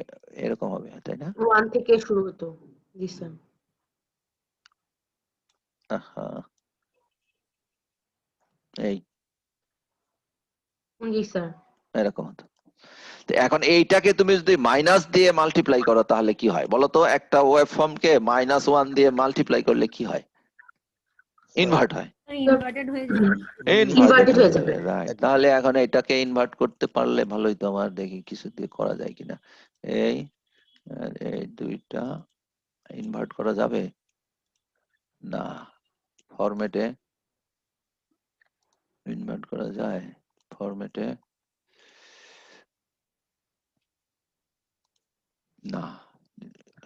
Speaker 1: এরকম হবে, তাই না?
Speaker 2: 1 থেকে শুরু হতো। জি স্যার।
Speaker 1: আহা, এই
Speaker 2: জি স্যার।
Speaker 1: এরকম হতো। তো এখন এইটাকে তুমি যদি মাইনাস দিয়ে মাল্টিপ্লাই করো তাহলে কি হয় বলো তো? একটা ওয়েভ ফর্মকে -1 দিয়ে মাল্টিপ্লাই করলে কি হয়? ইনভার্ট হয়।
Speaker 3: ইনভার্টেড হয়ে যাবে।
Speaker 2: Inverted হয়ে যাবে।
Speaker 1: রাইট। তাহলে এখন এটাকে ইনভার্ট করতে পারলে ভালোই তো। আমার দেখি কিছু দিয়ে করা যায় কিনা। এই আর এই দুইটা ইনভার্ট করা যাবে না? ফরম্যাটে ইনভার্ট করা যায়? ফরম্যাটে না,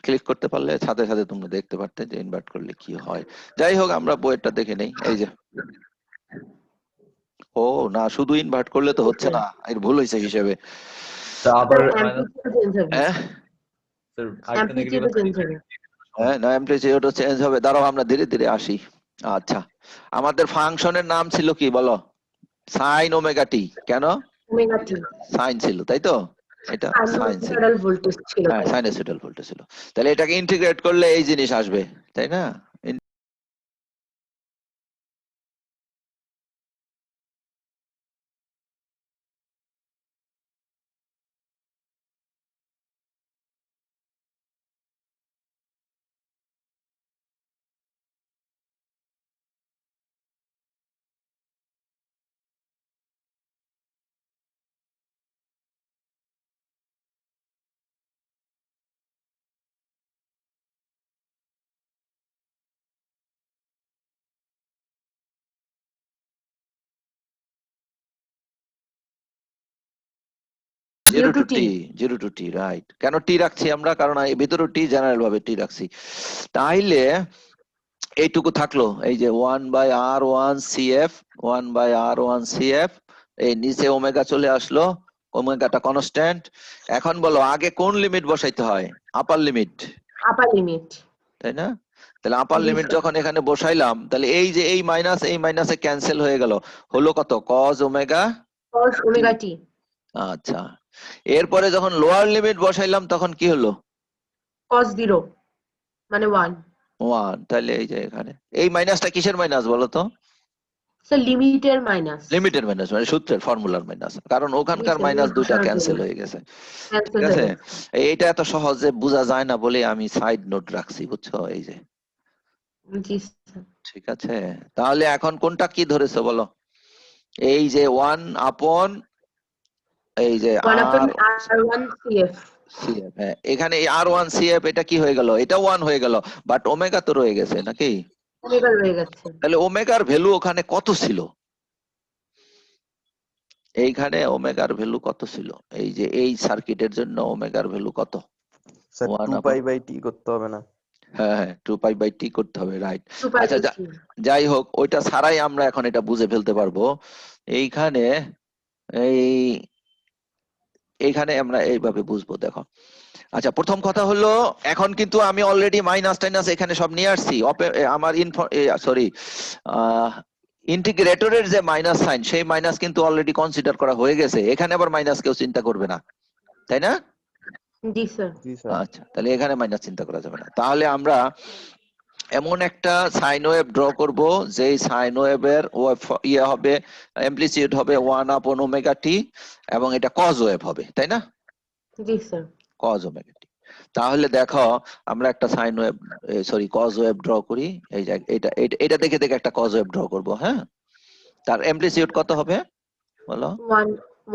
Speaker 1: ক্লিক করতে পারলে সাথে সাথে তোমরা দেখতে পারতে যে ইনভার্ট করলে কি হয়। যাই হোক, আমরা বইয়েরটা দেখে নেই। এই যে, ও না, শুধু ইনভার্ট করলে তো হচ্ছে না, এর ভুল হয়েছে হিসেবে।
Speaker 4: তা আবার
Speaker 2: স্যার
Speaker 4: মাইনাস
Speaker 2: অ্যাম্প্লিটিউড চেঞ্জ হবে।
Speaker 1: হ্যাঁ,
Speaker 4: স্যার আরেকটা নেগেটিভ
Speaker 2: অ্যাম্প্লিটিউড
Speaker 4: আছে।
Speaker 2: চেঞ্জ হবে।
Speaker 1: হ্যাঁ, না, অ্যামপ্লিটিউড চেঞ্জ হবে। দাঁড়াও, আমরা ধীরে ধীরে আসি। আচ্ছা, আমাদের ফাংশনের নাম ছিল কি বলো? Sine omega t. কেন?
Speaker 2: Omega t.
Speaker 1: সাইন ছিল, তাই তো? এটা সাইন ছিল।
Speaker 2: সাইনোসয়েডাল ভোল্টেজ ছিল
Speaker 1: হ্যাঁ,
Speaker 2: তাই।
Speaker 1: সাইনোসয়েডাল ভোল্টেজ ছিল। তাহলে এটাকে ইন্টিগ্রেট করলে এই জিনিস আসবে, তাই না?
Speaker 2: Zero to T।
Speaker 1: Zero to T, right. কেন টি রাখছি আমরা? কারণ এই ভিতরে টি, জেনারেল ভাবে টি রাখছি। তাইলে এইটুকু থাকলো, এই যে 1/r1 CF, 1/r1 CF, এই নিচে ওমেগা চলে আসলো, ওমেগাটা কনস্ট্যান্ট। এখন বলো আগে কোন লিমিট বসাইতে হয়? আপার লিমিট,
Speaker 2: আপার লিমিট।
Speaker 1: তাই না? তাহলে আপার
Speaker 2: জি
Speaker 1: লিমিট
Speaker 2: স্যার।
Speaker 1: যখন এখানে বসাইলাম, তাহলে এই যে এই মাইনাসে ক্যান্সেল হয়ে গেল, হলো কত? cos omega.
Speaker 2: cos omega t.
Speaker 1: আচ্ছা, এরপরে যখন লোয়ার লিমিট বসাইলাম তখন কি হলো?
Speaker 2: cos 0 মানে 1।
Speaker 1: 1। তাহলে এই যে এখানে এই মাইনাসটা কিসের মাইনাস বলো তো?
Speaker 2: স্যার লিমিটের মাইনাস।
Speaker 1: লিমিটের মাইনাস, মানে সূত্রের ফর্মুলার মাইনাস, কারণ ওখানকার মাইনাস দুইটা ক্যান্সেল হয়ে গেছে।
Speaker 2: ক্যান্সেল
Speaker 1: ঠিক
Speaker 2: হয়ে
Speaker 1: আছে,
Speaker 2: গেছে।
Speaker 1: এইটা এত সহজে বোঝা যায় না বলে আমি সাইড নোট রাখছি, বুঝছো? এই যে,
Speaker 2: জি স্যার।
Speaker 1: ঠিক আছে। তাহলে এখন কোনটা কি ধরেছো বলো? এই যে 1 আপন, এই যে
Speaker 2: 1 upon
Speaker 1: আর
Speaker 2: r1 CF।
Speaker 1: সিএফ। হ্যাঁ, এখানে এই r1 CF, এটা কি হয়ে গেল? এটা 1 হয়ে গেল, বাট ওমেগা তো রয়ে গেছে নাকি?
Speaker 2: ওমেগা রয়ে গেছে।
Speaker 1: তাহলে ওমেগার ভ্যালু ওখানে কত ছিল? এইখানে ওমেগার ভ্যালু কত ছিল? এই যে এই সার্কিটের জন্য ওমেগার ভ্যালু কত?
Speaker 6: স্যার
Speaker 1: 1
Speaker 6: 2 পাই বাই টি করতে হবে না?
Speaker 1: হ্যাঁ, 2π/t করতে হবে, রাইট।
Speaker 2: 2 পাই
Speaker 1: আচ্ছা,
Speaker 2: বাই টি।
Speaker 1: যাই হোক, ওইটা ছাড়াই আমরা এখন এটা বুঝে ফেলতে পারবো। এইখানে এই এইখানে আমরা এইভাবে বুঝবো, দেখো। আচ্ছা, প্রথম কথা হলো, এখন কিন্তু আমি অলরেডি মাইনাস টাইনাস এখানে সব নিয়ে আসছি। আমার সরি, ইন্টিগ্রেটরের যে মাইনাস সাইন, সেই মাইনাস কিন্তু অলরেডি কনসিডার করা হয়ে গেছে। এখানে আবার মাইনাস কেউ চিন্তা করবে না, তাই না?
Speaker 2: জি স্যার।
Speaker 6: জি স্যার।
Speaker 1: আচ্ছা, তাহলে এখানে মাইনাস চিন্তা করা যাবে না। তাহলে আমরা এমন একটা সাইন ওয়েভ ড্র করব, যেই সাইন ওয়েভের ইয়ে হবে, অ্যামপ্লিটিউড হবে 1/ωt, এবং এটা কজ ওয়েভ হবে, তাই না?
Speaker 2: জি স্যার।
Speaker 1: Cos omega t. তাহলে দেখো, আমরা একটা sine wave, sorry, cos wave draw করি। এই যে এটা এটা এটা দেখে দেখে একটা কজ ওয়েভ ড্র করব। হ্যাঁ, তার অ্যামপ্লিটিউড কত হবে বলো?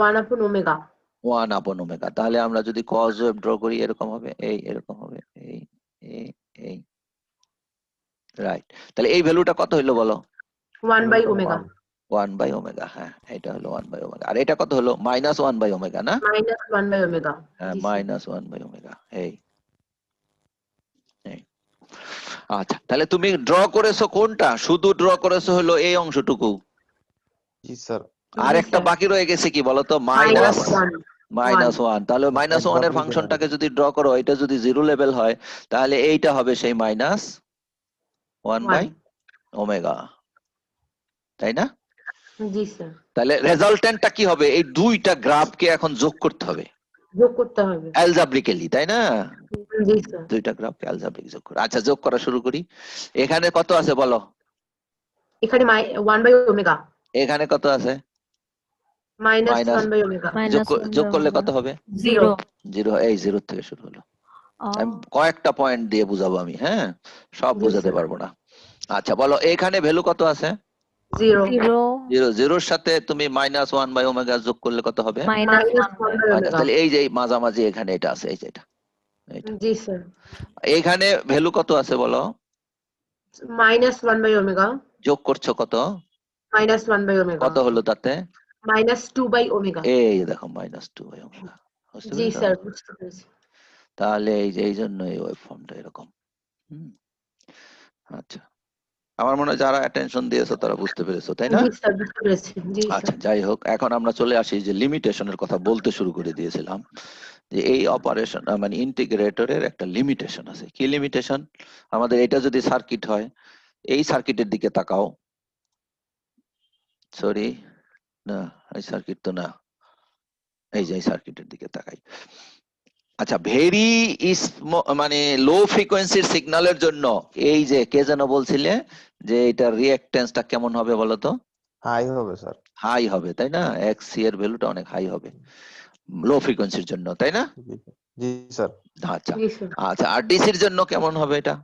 Speaker 2: 1 upon ওমেগা।
Speaker 1: 1/ωt। তাহলে আমরা যদি কজ ওয়েভ ড্র করি, এরকম হবে, এই এরকম হবে, এই এই রাইট। তাহলে এই ভ্যালুটা কত হইলো বলো?
Speaker 2: 1 by omega.
Speaker 1: 1 বাই ওমেগা, হ্যাঁ এটা হলো 1 বাই ওমেগা, আর এটা কত হলো -1 বাই ওমেগা না?
Speaker 2: Minus 1 by omega.
Speaker 1: হ্যাঁ
Speaker 2: জি, স্যার।
Speaker 1: -1 by omega. এই এই। আচ্ছা তাহলে তুমি ড্র করেছো কোনটা? শুধু ড্র করেছো হলো এই অংশটুকু,
Speaker 6: জি স্যার।
Speaker 1: আর
Speaker 2: জি,
Speaker 1: একটা
Speaker 2: স্যার।
Speaker 1: বাকি রয়ে গেছে কি বলতো?
Speaker 2: Minus 1.
Speaker 1: -1। তাহলে -1 এর
Speaker 6: একবার লিখে
Speaker 1: ফাংশনটাকে যদি ড্র করো, এটা যদি 0 লেভেল হয়, তাহলে এইটা হবে সেই -1 বাই
Speaker 2: 1.
Speaker 1: ওমেগা, তাই না?
Speaker 2: জি, স্যার।
Speaker 1: তাহলে রেজাল্টেন্টটা কি হবে? এই দুইটা গ্রাফকে এখন যোগ করতে হবে
Speaker 2: যোগ করতে হবে।
Speaker 1: অ্যালজাব্রিক্যালি, তাই না?
Speaker 2: জি, স্যার।
Speaker 1: দুইটা গ্রাফকে অ্যালজাব্রিক যোগ করে। আচ্ছা যোগ করা শুরু করি। এখানে কত আছে বলো?
Speaker 2: এখানে 1 by omega.
Speaker 1: এখানে কত আছে?
Speaker 2: Minus
Speaker 1: Minus.
Speaker 2: 1 by omega.
Speaker 3: Minus
Speaker 1: যোগ
Speaker 3: 1 by
Speaker 1: করলে
Speaker 3: omega.
Speaker 1: কত হবে?
Speaker 2: 0.
Speaker 1: 0। এই 0 থেকে শুরু হলো। আমি
Speaker 3: Oh,
Speaker 1: কয়েকটা পয়েন্ট দিয়ে বুঝাবো আমি, হ্যাঁ সব
Speaker 2: জি,
Speaker 1: বুঝাতে
Speaker 2: স্যার।
Speaker 1: পারবো না। আচ্ছা বলো এখানে ভ্যালু কত আছে?
Speaker 2: 0.
Speaker 3: 0
Speaker 1: 0 এর সাথে তুমি -1 বাই ওমেগা যোগ করলে কত হবে?
Speaker 3: minus
Speaker 2: Minus
Speaker 3: 1 by
Speaker 2: 1 by
Speaker 1: আচ্ছা
Speaker 2: omega.
Speaker 1: তাহলে এই যে এই মাঝামাঝি এখানে এটা আছে, এই যে এটা।
Speaker 2: জি, স্যার।
Speaker 1: এইখানে ভ্যালু কত আছে বলো?
Speaker 2: Minus 1 by omega.
Speaker 1: যোগ করছো কত?
Speaker 2: Minus 1 by omega.
Speaker 1: কত হলো তাতে?
Speaker 2: Minus 2 by omega.
Speaker 1: এই যে দেখো -2 বাই ওমেগা। বুঝতে
Speaker 2: জি,
Speaker 1: পেরেছো?
Speaker 2: স্যার, বুঝতে পেরেছি।
Speaker 1: তাহলে এই যে এই জন্য এই ওয়েভ ফর্মটা এরকম। হুম, আচ্ছা আমার মনে হয় যারা অ্যাটেনশন দিয়েছো তারা বুঝতে পেরেছো, তাই না?
Speaker 2: জি, স্যার, বুঝতে পেরেছি। জি,
Speaker 1: আচ্ছা
Speaker 2: স্যার।
Speaker 1: যাই হোক, এখন আমরা চলে আসি যে লিমিটেশনের কথা বলতে শুরু করে দিয়েছিলাম, যে এই অপারেশন মানে ইন্টিগ্রেটরের একটা লিমিটেশন আছে। কি লিমিটেশন? আমাদের এটা যদি সার্কিট হয়, এই সার্কিটের দিকে তাকাও। সরি, না এই সার্কিট তো না, এই যে এই সার্কিটের দিকে তাকাই। আচ্ছা ভেরি মানে লো ফ্রিকোয়েন্সির সিগন্যালের জন্য এই যে কে যেন বলছিলে যে এটা রিঅ্যাকট্যান্সটা কেমন হবে বলো তো?
Speaker 6: হাই হবে স্যার।
Speaker 1: হাই হবে, তাই না? এক্সসি এর ভ্যালুটা অনেক হাই হবে লো ফ্রিকোয়েন্সির জন্য, তাই না?
Speaker 6: জি স্যার।
Speaker 1: আচ্ছা
Speaker 2: জি, স্যার।
Speaker 1: আচ্ছা, আর ডিসির জন্য কেমন হবে এটা?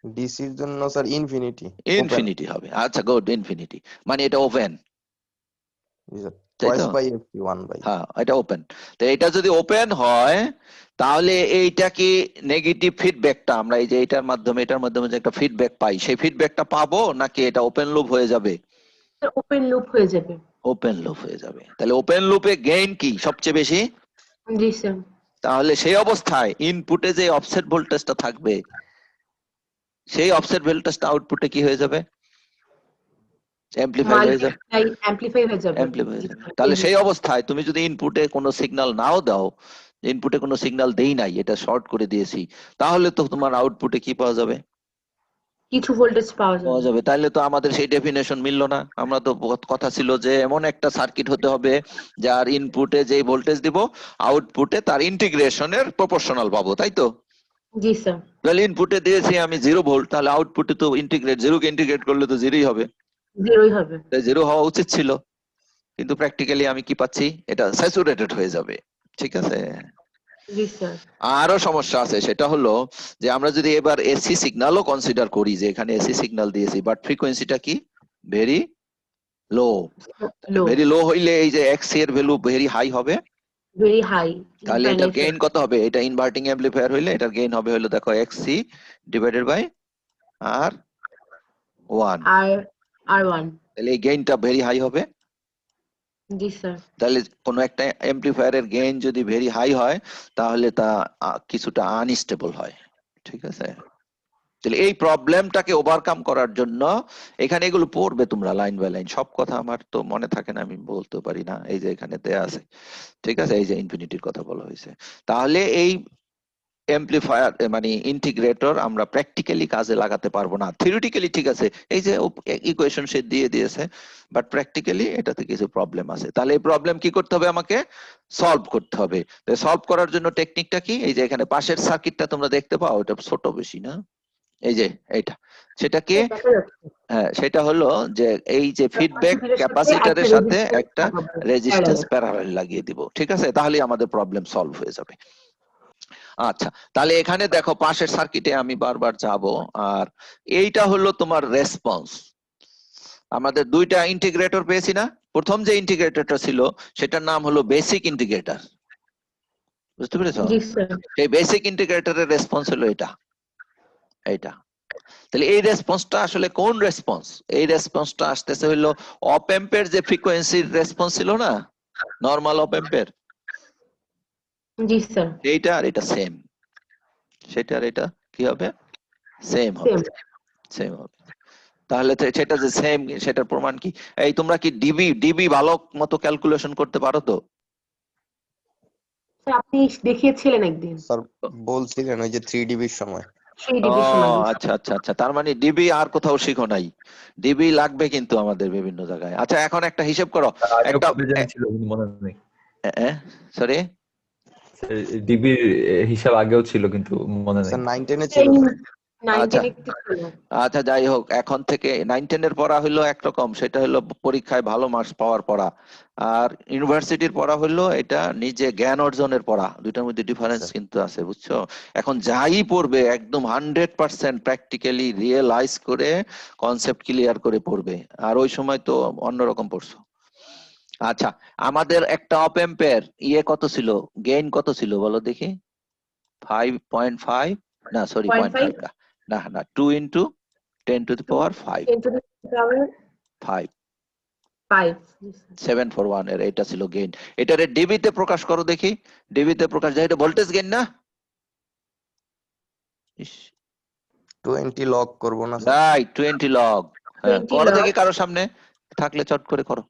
Speaker 6: ডিসির জন্য স্যার ইনফিনিটি।
Speaker 1: ইনফিনিটি হবে। আচ্ছা গুড, ইনফিনিটি মানে এটা ওপেন,
Speaker 6: জি স্যার।
Speaker 1: তাই
Speaker 6: টয়েস
Speaker 1: তো?
Speaker 6: বাই এফটি 1 বাই।
Speaker 1: হ্যাঁ এটা ওপেন। তো এটা যদি ওপেন হয় তাহলে এইটা কি নেগেটিভ ফিডব্যাকটা আমরা এই যে এটার মাধ্যমে যে একটা ফিডব্যাক পাই, সেই ফিডব্যাকটা পাবো নাকি এটা ওপেন লুপ হয়ে যাবে?
Speaker 2: ওপেন লুপ হয়ে যাবে।
Speaker 1: ওপেন লুপ হয়ে যাবে। তাহলে ওপেন লুপে গেইন কি সবচেয়ে বেশি?
Speaker 2: জি, স্যার।
Speaker 1: তাহলে সেই অবস্থায় ইনপুটে যে অফসেট ভোল্টেজটা থাকবে, সেই অফসেট ভোল্টেজটা আউটপুটে কি হয়ে যাবে? অ্যামপ্লিফাই হয়ে যাবে।
Speaker 2: অ্যাম্প্লিফাই হয়ে যাবে।
Speaker 1: অ্যামপ্লিফাই হয়ে
Speaker 2: জি,
Speaker 1: যাবে।
Speaker 2: স্যার।
Speaker 1: তাহলে
Speaker 2: জি,
Speaker 1: সেই
Speaker 2: স্যার।
Speaker 1: অবস্থায় তুমি যদি ইনপুটে কোনো সিগন্যাল নাও দাও, ইনপুটে কোনো সিগন্যাল দেই নাই, এটা শর্ট করে দিয়েছি, তাহলে তো তোমার আউটপুটে কি পাওয়া যাবে?
Speaker 2: কিছু ভোল্টেজ পাওয়া
Speaker 1: পাওয়া
Speaker 2: যাবে।
Speaker 1: যাবে। তাহলে তো আমাদের সেই ডেফিনেশন মিললো না। আমরা তো কথা ছিল যে এমন একটা সার্কিট হতে হবে যার ইনপুটে যেই ভোল্টেজ দিব আউটপুটে তার ইন্টিগ্রেশনের প্রপোর্শনাল পাবো, তাই তো?
Speaker 2: জি, স্যার।
Speaker 1: তাহলে ইনপুটে দিয়েছি আমি 0 ভোল্ট, তাহলে আউটপুটে তো ইন্টিগ্রেট 0 কে ইন্টিগ্রেট করলে তো 0ই হবে।
Speaker 2: 0ই হবে।
Speaker 1: তাই 0 হওয়া উচিত ছিল, কিন্তু প্র্যাকটিক্যালি আমি কি পাচ্ছি? এটা স্যাচুরেটেড হয়ে যাবে। ঠিক আছে?
Speaker 2: জি, স্যার।
Speaker 1: আরো সমস্যা আছে, সেটা হলো যে আমরা যদি এবার এসি সিগন্যালও কনসিডার করি, যে এখানে এসি সিগন্যাল দিয়েছি বাট ফ্রিকোয়েন্সিটা কি ভেরি লো।
Speaker 2: লো।
Speaker 1: ভেরি লো হইলে এই যে এক্সি এর ভ্যালু ভেরি হাই হবে।
Speaker 2: Very high.
Speaker 1: তাহলে এটার গেইন কত হবে? এটা ইনভার্টিং অ্যামপ্লিফায়ার হইলে এটার গেইন হবে হলো দেখো এক্সি ডিভাইডেড বাই আর 1।
Speaker 2: R1।
Speaker 1: তাহলে এই গেইনটা ভেরি হাই হবে।
Speaker 2: জি, স্যার।
Speaker 1: তাহলে কোনো একটা অ্যামপ্লিফায়ারের গেইন যদি ভেরি হাই হয় তাহলে তা কিছুটা আনস্টেবল হয়। ঠিক আছে? তাহলে এই প্রবলেমটাকে ওভারকাম করার জন্য এখানে এগুলো পড়বে তোমরা লাইন বাই লাইন, সব কথা আমার তো মনে থাকে না, আমি বলতে পারি না। এই যে এখানে দেয়া আছে, ঠিক আছে? এই যে ইনফিনিটির কথা বলা হয়েছে। তাহলে এই অ্যামপ্লিফায়ার মানে ইন্টিগ্রেটর আমরা প্র্যাকটিক্যালি কাজে লাগাতে পারবো না। থিওরিটিক্যালি ঠিক আছে, এই যে ইকুয়েশন সে দিয়ে দিয়েছে, বাট প্র্যাকটিক্যালি এটাতে কিছু প্রবলেম আছে। তাহলে এই প্রবলেম কি করতে হবে? আমাকে সলভ করতে হবে। সলভ করার জন্য টেকনিকটা কি? এই যে এখানে পাশের সার্কিটটা তোমরা দেখতে পাও, এটা ছোট বেশি না? এই যে এইটা, সেটা কি? হ্যাঁ সেটা হলো যে এই যে ফিডব্যাক ক্যাপাসিটরের সাথে একটা রেজিস্ট্যান্স প্যারালাল লাগিয়ে দিব। ঠিক আছে? তাহলে আমাদের প্রবলেম সলভ হয়ে যাবে। আচ্ছা তাহলে এখানে দেখো পাশের সার্কিটে আমি বারবার যাব, আর এইটা হলো তোমার রেসপন্স। আমাদের দুইটা ইন্টিগ্রেটর পেয়েছি না? প্রথম যে ইন্টিগ্রেটরটা ছিল সেটার নাম হলো বেসিক ইন্টিগ্রেটর। বুঝতে পেরেছো?
Speaker 2: জি, স্যার।
Speaker 1: সেই বেসিক ইন্টিগ্রেটরের রেসপন্স হলো এটা, এইটা। তাহলে এই রেসপন্সটা আসলে কোন রেসপন্স? এই রেসপন্সটা আসতেছে হইলো অপ এম্পের যে ফ্রিকোয়েন্সির রেসপন্স ছিল না, নরমাল অপ এম্পের,
Speaker 2: জি স্যার,
Speaker 1: এইটা আর এটা সেম, সেটা আর এটা কি হবে? সেম হবে,
Speaker 2: সেম।
Speaker 1: সেম হবে। তাহলে তো সেটা যে সেম, সেটার প্রমাণ কি? এই তোমরা কি ডিবি ভালো মতো ক্যালকুলেশন করতে পারো তো?
Speaker 2: স্যার আপনি দেখিয়েছিলেন একদিন
Speaker 6: স্যার বলছিলেন ওই যে 3 ডিবির সময়।
Speaker 2: সেই
Speaker 1: ও
Speaker 2: ডিভিশন সময়।
Speaker 1: আচ্ছা আচ্ছা আচ্ছা, তার মানে ডিবি আর কোথাও শিখো নাই, ডিবি লাগবে কিন্তু আমাদের বিভিন্ন জায়গায়। আচ্ছা এখন একটা হিসেব করো,
Speaker 4: আগেও
Speaker 1: একটা
Speaker 4: কবে জানি ছিল কিন্তু মনে নেই।
Speaker 1: সরি
Speaker 4: ডিবির হিসাব আগেও ছিল কিন্তু মনে নেই।
Speaker 6: স্যার 9-10 ছিল স্যার।
Speaker 2: 9,
Speaker 1: আচ্ছা
Speaker 2: 10 একটু ছিল।
Speaker 1: আচ্ছা যাই হোক, এখন থেকে 9-10 এর পড়া হলো একরকম, সেটা হলো পরীক্ষায় ভালো মার্কস পাওয়ার পড়া, আর ইউনিভার্সিটির পড়া হলো এটা নিজে জ্ঞান অর্জনের পড়া, দুইটার মধ্যে ডিফারেন্স
Speaker 6: স্যার।
Speaker 1: কিন্তু আছে, বুঝছো? এখন যাই পড়বে একদম 100% প্র্যাকটিক্যালি রিয়েলাইজ করে কনসেপ্ট ক্লিয়ার করে পড়বে, আর ওই সময় তো অন্যরকম পড়ছো। আচ্ছা আমাদের একটা অপ এম্পের ইয়ে কত ছিল, গেইন কত ছিল বলো দেখি? 5.5, না সরি
Speaker 2: 0.5
Speaker 1: 0.5 না না 2 into 10 to the power 5,
Speaker 2: 10 to the power
Speaker 1: 5
Speaker 2: 5।
Speaker 1: 741 এর এটা ছিল গেইন। এটারে ডিবি তে প্রকাশ করো দেখি, ডিবি তে প্রকাশ, যায় এটা ভোল্টেজ গেইন না? ইস,
Speaker 6: 20 লগ করব না স্যার?
Speaker 1: Right 20 log. হ্যাঁ
Speaker 2: 20
Speaker 1: করো
Speaker 2: log।
Speaker 1: দেখি, কারো সামনে থাকলে চট করে করো।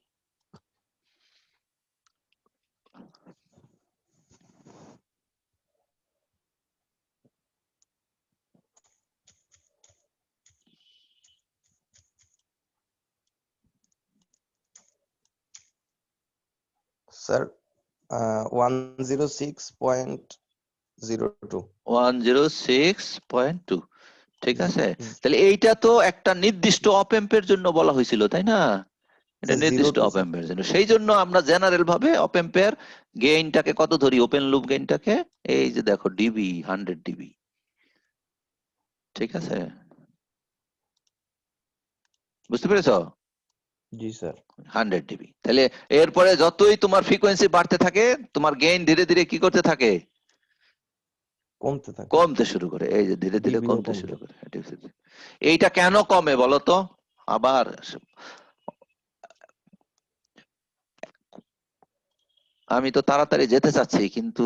Speaker 6: স্যার 106.02।
Speaker 1: 106.2, ঠিক আছে। তাহলে এইটা তো একটা নির্দিষ্ট অপ এম্পের জন্য বলা হয়েছিল তাই না? এটা
Speaker 6: স্যার
Speaker 1: নির্দিষ্ট
Speaker 6: 02
Speaker 1: অপ এম্পের জন্য, সেই জন্য আমরা জেনারেল ভাবে অপ এম্পের গেইনটাকে কত ধরি, ওপেন লুপ গেইনটাকে এই যে দেখো ডিবি, 100 ডিবি, ঠিক আছে? বুঝতে পেরেছো?
Speaker 6: জি স্যার।
Speaker 1: 100 ডিবি। তাহলে এরপরে যতই তোমার ফ্রিকোয়েন্সি বাড়তে থাকে, তোমার গেইন ধীরে ধীরে কি করতে থাকে?
Speaker 6: কমতে থাকে।
Speaker 1: কমতে শুরু করে, এই যে ধীরে ধীরে
Speaker 6: ডিবিও
Speaker 1: কমতে
Speaker 6: কমবে।
Speaker 1: শুরু করে। এইটা কেন কমে বলো তো? আবার আমি তো তাড়াতাড়ি যেতে চাচ্ছি, কিন্তু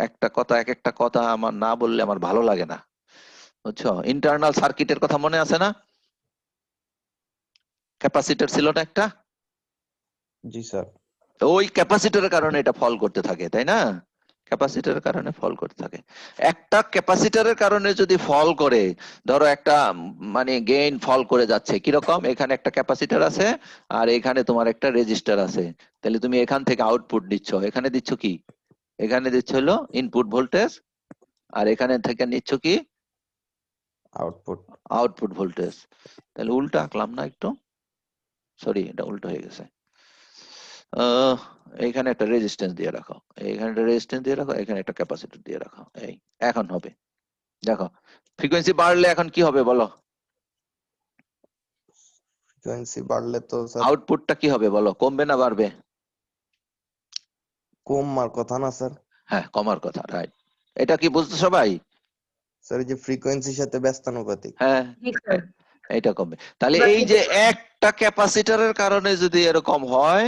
Speaker 1: একটা কথা এক একটা কথা আমার না বললে আমার ভালো লাগে না, বুঝছো? ইন্টারনাল সার্কিটের কথা মনে আছে না? ক্যাপাসিটর ছিল না একটা,
Speaker 6: জি স্যার।
Speaker 1: ওই ক্যাপাসিটরের কারণে এটা ফল করতে থাকে তাই না? ক্যাপাসিটরের কারণে ফল করতে থাকে। একটা ক্যাপাসিটরের কারণে যদি ফল করে, ধরো একটা মানে গেইন ফল করে যাচ্ছে কিরকম, এখানে একটা ক্যাপাসিটর আছে আর এখানে তোমার একটা রেজিস্টার আছে, তাহলে তুমি এখান থেকে আউটপুট দিচ্ছ, এখানে দিচ্ছ কি, এখানে দিচ্ছ হলো ইনপুট ভোল্টেজ, আর এখানে থেকে নিচ্ছ কি,
Speaker 6: আউটপুট।
Speaker 1: Output voltage. তাহলে উল্টা আঁকলাম না একটু, সরি এটা উল্টো হয়ে গেছে। এইখানে একটা রেজিস্ট্যান্স দিয়ে রাখো, এইখানে একটা রেজিস্ট্যান্স দিয়ে রাখো, এখানে একটা ক্যাপাসিটর দিয়ে রাখো, এই এখন হবে। দেখো ফ্রিকোয়েন্সি বাড়লে এখন কি হবে বলো?
Speaker 6: ফ্রিকোয়েন্সি বাড়লে তো স্যার
Speaker 1: আউটপুটটা কি হবে বলো, কমবে না বাড়বে?
Speaker 6: কমার কথা না স্যার?
Speaker 1: হ্যাঁ কমার কথা, রাইট। এটা কি বুঝতো সবাই?
Speaker 6: স্যার এই যে ফ্রিকোয়েন্সির সাথে ব্যস্তানুপাতিক।
Speaker 1: হ্যাঁ
Speaker 2: জি স্যার।
Speaker 1: এইটা কমবে। তাহলে
Speaker 2: এবার
Speaker 1: এই যে একটা ক্যাপাসিটরের কারণে যদি এরকম হয়,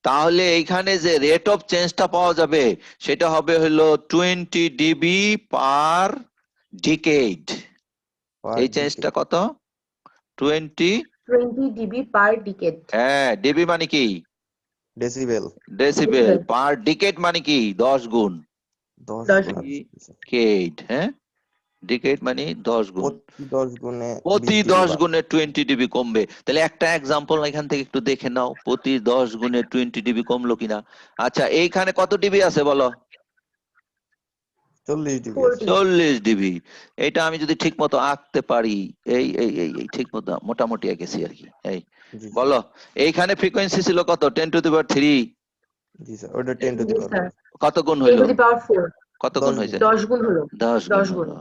Speaker 1: তাহলে এইখানে যে রেট অফ চেঞ্জটা পাওয়া যাবে সেটা হবে হলো 20 ডিবি পার ডিকেড। এই চেঞ্জটা কত? 20,
Speaker 2: 20 dB per decade।
Speaker 1: হ্যাঁ ডিবি মানে কি?
Speaker 6: ডেসিবেল।
Speaker 1: ডেসিবেল।
Speaker 2: Decibel।
Speaker 1: পার ডিকেড মানে কি? 10 গুণ।
Speaker 6: 10
Speaker 2: 10
Speaker 6: গুণ।
Speaker 1: ডিকেড, হ্যাঁ ডিকেড মানে 10 গুণ।
Speaker 6: প্রতি 10 গুণে
Speaker 1: প্রতি
Speaker 6: 20 ডিবি
Speaker 1: 10
Speaker 6: বাড়ে।
Speaker 1: গুণে 20 ডিবি কমবে। তাহলে একটা এক্সাম্পল এখান থেকে একটু দেখে নাও, প্রতি 10 গুণে 20 ডিবি কমলো কিনা। আচ্ছা এইখানে কত ডিবি আছে বলো?
Speaker 6: 40 ডিবি
Speaker 2: 40।
Speaker 1: 40 ডিবি। এটা আমি যদি ঠিক মতো আঁকতে পারি, এই এই এই এই ঠিক মতো মোটামুটি এঁকেছি আর কি, এই
Speaker 6: জি
Speaker 1: বলো এইখানে ফ্রিকোয়েন্সি ছিল কত? 10 to the power 3।
Speaker 6: G sir ওটা 10 to the
Speaker 2: G
Speaker 6: power
Speaker 2: sir.
Speaker 1: কত গুণ
Speaker 2: 10
Speaker 1: হইলো?
Speaker 2: to the power 4।
Speaker 1: কত গুণ হয়েছে?
Speaker 2: 10 গুণ হলো।
Speaker 1: 10 গুণ
Speaker 2: 10 গুণ।
Speaker 1: হলো।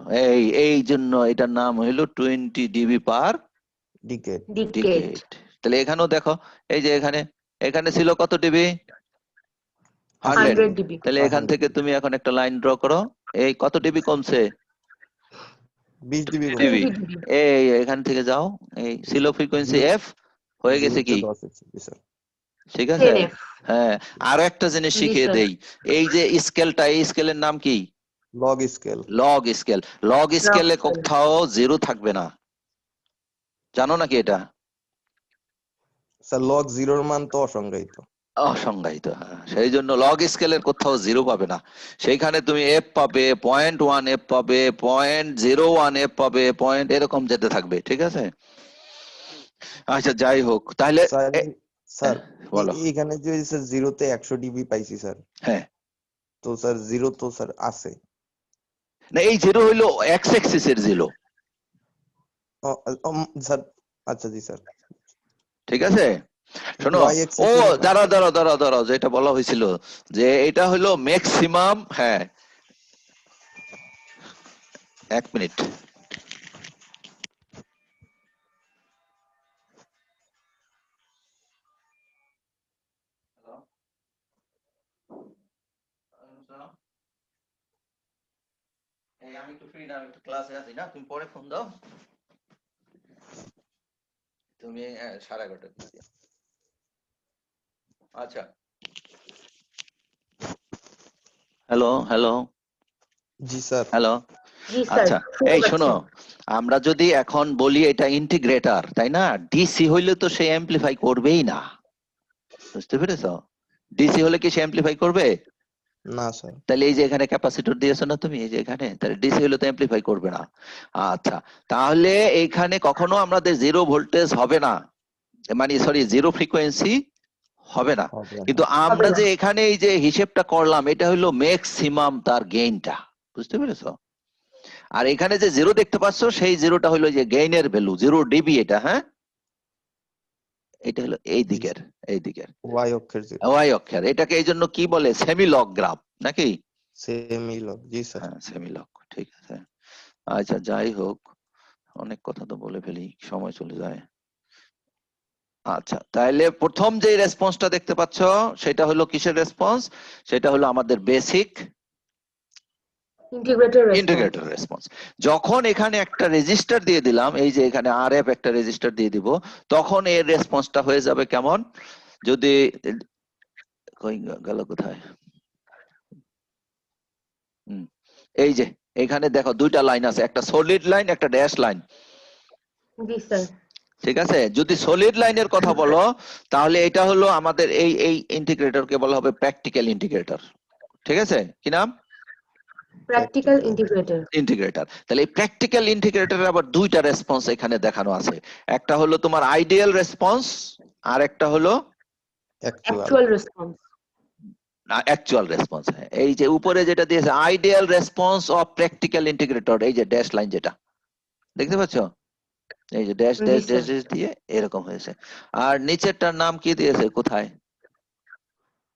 Speaker 1: এই জন্য এটার নাম হইলো 20 ডিবি পার
Speaker 6: ডিকেড।
Speaker 2: ডিকেড।
Speaker 1: ডিকেড। তাহলে এখানেও দেখো, এই যে এখানে এখানে ছিল কত ডিবি? 100।
Speaker 2: 100 dB।
Speaker 1: তাহলে এখান থেকে তুমি এখন একটা লাইন ড্র করো, এই কত ডিবি কমছে?
Speaker 6: 20 ডিবি কমে
Speaker 1: ডিবি।
Speaker 2: DB.
Speaker 1: এই এখান থেকে যাও, এই সিলো ফ্রিকোয়েন্সি
Speaker 6: Zero-
Speaker 1: এফ হয়ে গেছে কি,
Speaker 6: 10 হচ্ছে, জি স্যার।
Speaker 1: ঠিক আছে?
Speaker 2: 10F.
Speaker 1: হ্যাঁ, আরো একটা জিনিস
Speaker 2: জি,
Speaker 1: শিখিয়ে
Speaker 2: স্যার।
Speaker 1: দেই, এই যে স্কেলটা, এই স্কেলের নাম কি?
Speaker 6: Log scale.
Speaker 1: Log scale. Log স্কেলে
Speaker 2: scale.
Speaker 1: কোথাও জিরো থাকবে না, জানো নাকি এটা?
Speaker 6: স্যার লগ 0 এর মান তো অসংজ্ঞায়িত।
Speaker 1: অসংজ্ঞায়িত, হ্যাঁ, সেই জন্য লগ স্কেলের কোথাও জিরো পাবে না, সেইখানে তুমি এফ পাবে, 0.1 এফ পাবে, 0.01 এফ পাবে, পয়েন্ট এরকম যেতে থাকবে, ঠিক আছে? আচ্ছা যাই হোক, তাহলে
Speaker 6: স্যার স্যার
Speaker 1: বলো।
Speaker 6: এখানে যে স্যার 0 তে 100 ডিবি পাইছি স্যার,
Speaker 1: হ্যাঁ,
Speaker 6: তো স্যার 0 তো স্যার আছে।
Speaker 1: না এই জিরো হইলো এক্স এক্সিস এর জিরো,
Speaker 6: স্যার আচ্ছা জি স্যার।
Speaker 1: ঠিক আছে? শোনো,
Speaker 6: Y axis
Speaker 1: ও
Speaker 6: এর-
Speaker 1: দাঁড়াও, যেটা বলা হয়েছিল যে এটা হলো ম্যাক্সিমাম, হ্যাঁ 1 মিনিট। আমি একটু ফ্রি না, একটু ক্লাসে আছি না, তুমি পরে ফোন দাও, তুমি 11:30 দিকে। আচ্ছা, হ্যালো হ্যালো
Speaker 6: জি স্যার।
Speaker 1: হ্যালো,
Speaker 2: জি স্যার,
Speaker 1: আচ্ছা
Speaker 2: শুনতে
Speaker 1: এই
Speaker 2: পাচ্ছি।
Speaker 1: শোনো, আমরা যদি এখন বলি এটা ইন্টিগ্রেটর, তাই না? ডিসি হইলে তো সে অ্যাম্পলিফাই করবেই না, বুঝতে পেরেছো? ডিসি হলে কি সে অ্যাম্পলিফাই করবে?
Speaker 6: না স্যার।
Speaker 1: তাহলে এই যে এখানে ক্যাপাসিটর দিয়েছো না তুমি, এই যে এখানে, তাহলে ডিসি হলে তো অ্যাম্পলিফাই করবে না। আচ্ছা, তাহলে এইখানে কখনো আমাদের জিরো ভোল্টেজ হবে না, মানে সরি জিরো ফ্রিকোয়েন্সি হবে না,
Speaker 6: হবে না।
Speaker 1: কিন্তু আমরা
Speaker 2: হবে না।
Speaker 1: যে এখানে এই যে হিসেবটা করলাম, এটা হলো ম্যাক্সিমাম তার গেইনটা, বুঝতে পেরেছো? আর এখানে যে জিরো দেখতে পাচ্ছ, সেই জিরোটা হলো যে গেইনের ভ্যালু, 0 ডিবি এটা, হ্যাঁ এটা হলো এই দিকের, এই দিকের
Speaker 6: ওয়াই অক্ষের 0
Speaker 1: ওয়াই অক্ষর, এটাকে এই জন্য কি বলে, সেমি লগ গ্রাফ নাকি?
Speaker 6: সেমি লগ, জি স্যার।
Speaker 1: হ্যাঁ সেমি লগ, ঠিক আছে। আচ্ছা যাই হোক, অনেক কথা তো বলে ফেলি, সময় চলে যায়। আচ্ছা, তাহলে প্রথম যে রেসপন্সটা দেখতে পাচ্ছ, সেটা হলো কিসের রেসপন্স? সেটা হলো আমাদের বেসিক
Speaker 2: ইন্টিগ্রেটর
Speaker 1: ইন্টিগ্রেটর রেসপন্স। যখন এখানে একটা রেজিস্টার দিয়ে দিলাম, এই যে এখানে আরএফ একটা রেজিস্টার দিয়ে দিব, তখন এর রেসপন্সটা হয়ে যাবে কেমন? যদি কই গেল কোথায়, এই যে এখানে দেখো দুইটা লাইন আছে, একটা সলিড লাইন, একটা ড্যাশ লাইন,
Speaker 2: জি স্যার।
Speaker 1: ঠিক আছে? যদি সলিড লাইনের কথা বলো, তাহলে এটা হলো আমাদের এই এই ইন্টিগ্রেটরকে বলা হবে প্র্যাকটিক্যাল ইন্টিগ্রেটর, ঠিক আছে? কি নাম?
Speaker 2: Practical integrator.
Speaker 1: ইন্টিগ্রেটর। তাহলে এই প্র্যাকটিক্যাল ইন্টিগ্রেটরের আবার দুইটা রেসপন্স এখানে দেখানো আছে, একটা হলো তোমার আইডিয়াল রেসপন্স, আর একটা হলো
Speaker 2: অ্যাকচুয়াল রেসপন্স।
Speaker 1: Actual response. এই যে উপরে যেটা দিয়েছে ideal response of practical integrator, এই যে ড্যাশ লাইন যেটা দেখতে পাচ্ছ, এই যে ড্যাশ
Speaker 2: জি,
Speaker 1: ড্যাশ
Speaker 2: স্যার।
Speaker 1: ড্যাশ ড্যাশ দিয়ে এরকম হয়েছে। আর নিচেরটার নাম কি দিয়েছে, কোথায়?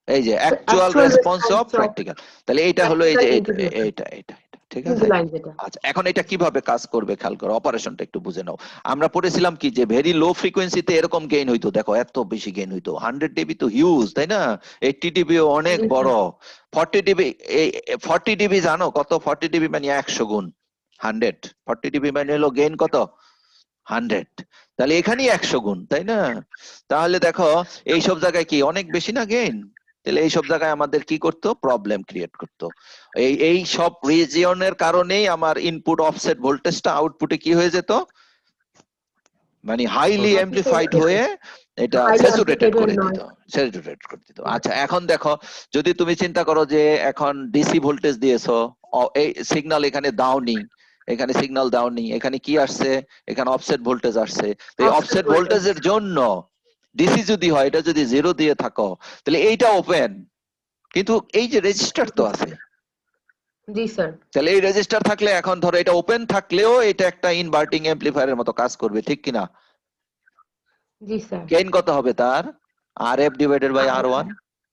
Speaker 1: এই যে actual
Speaker 2: actual
Speaker 1: response of
Speaker 2: response of
Speaker 1: practical. তাহলে এইটা হলো এই যে
Speaker 2: practical integrator।
Speaker 1: এইটা এইটা এইটা, ঠিক
Speaker 2: তিনটে
Speaker 1: আছে?
Speaker 2: লাইন যেটা।
Speaker 1: আচ্ছা, এখন এটা কিভাবে কাজ করবে খেয়াল করো, অপারেশনটা একটু বুঝে নাও। আমরা পড়েছিলাম কি, যে ভেরি লো ফ্রিকোয়েন্সিতে এরকম গেইন হইতো, দেখো এত বেশি গেইন হইতো, 100 ডিবি তো হিউজ, তাই না? 80 ডিবি অনেক
Speaker 2: জি, স্যার।
Speaker 1: বড়, 40 ডিবি, এই 40 ডিবি জানো কত? 40 ডিবি মানে 100 গুণ 100, 40 ডিবি মানে হলো গেইন কত? 100। তাহলে এখানেই 100 গুণ, তাই না? তাহলে দেখো এই সব জায়গায় কি অনেক বেশি না গেইন? তাহলে এই সব জায়গায় আমাদের কি করতো, প্রবলেম ক্রিয়েট করতো। এই সব রিজিয়নের কারণেই আমার ইনপুট অফসেট ভোল্টেজটা আউটপুটে কি হয়ে যেত, মানে হাইলি অ্যাম্পলিফাইড হয়ে এটা
Speaker 2: Highly
Speaker 1: স্যাচুরেটেড
Speaker 2: amplified
Speaker 1: করে
Speaker 2: and
Speaker 1: দিত, স্যাচুরেটেড করে দিত। আচ্ছা এখন দেখো, যদি তুমি চিন্তা করো যে এখন ডিসি ভোল্টেজ দিয়েছো, এই সিগন্যাল এখানে দাওনি, এখানে সিগন্যাল দাওনি, এখানে কি আসছে, এখানে অফসেট ভোল্টেজ আসছে, তো এই
Speaker 2: Offset
Speaker 1: অফসেট
Speaker 2: voltage।
Speaker 1: ভোল্টেজের জন্য ডিসি যদি হয়, এটা যদি 0 দিয়ে থাকো, তাহলে এইটা ওপেন, কিন্তু এই যে রেজিস্টার তো আছে,
Speaker 2: জি স্যার।
Speaker 1: তাহলে এই রেজিস্টার থাকলে, এখন ধরো এটা ওপেন থাকলেও এটা একটা ইনভার্টিং অ্যাম্পলিফায়ারের মতো কাজ করবে, ঠিক কিনা?
Speaker 2: জি স্যার।
Speaker 1: গেইন কত হবে তার? RF divided by R,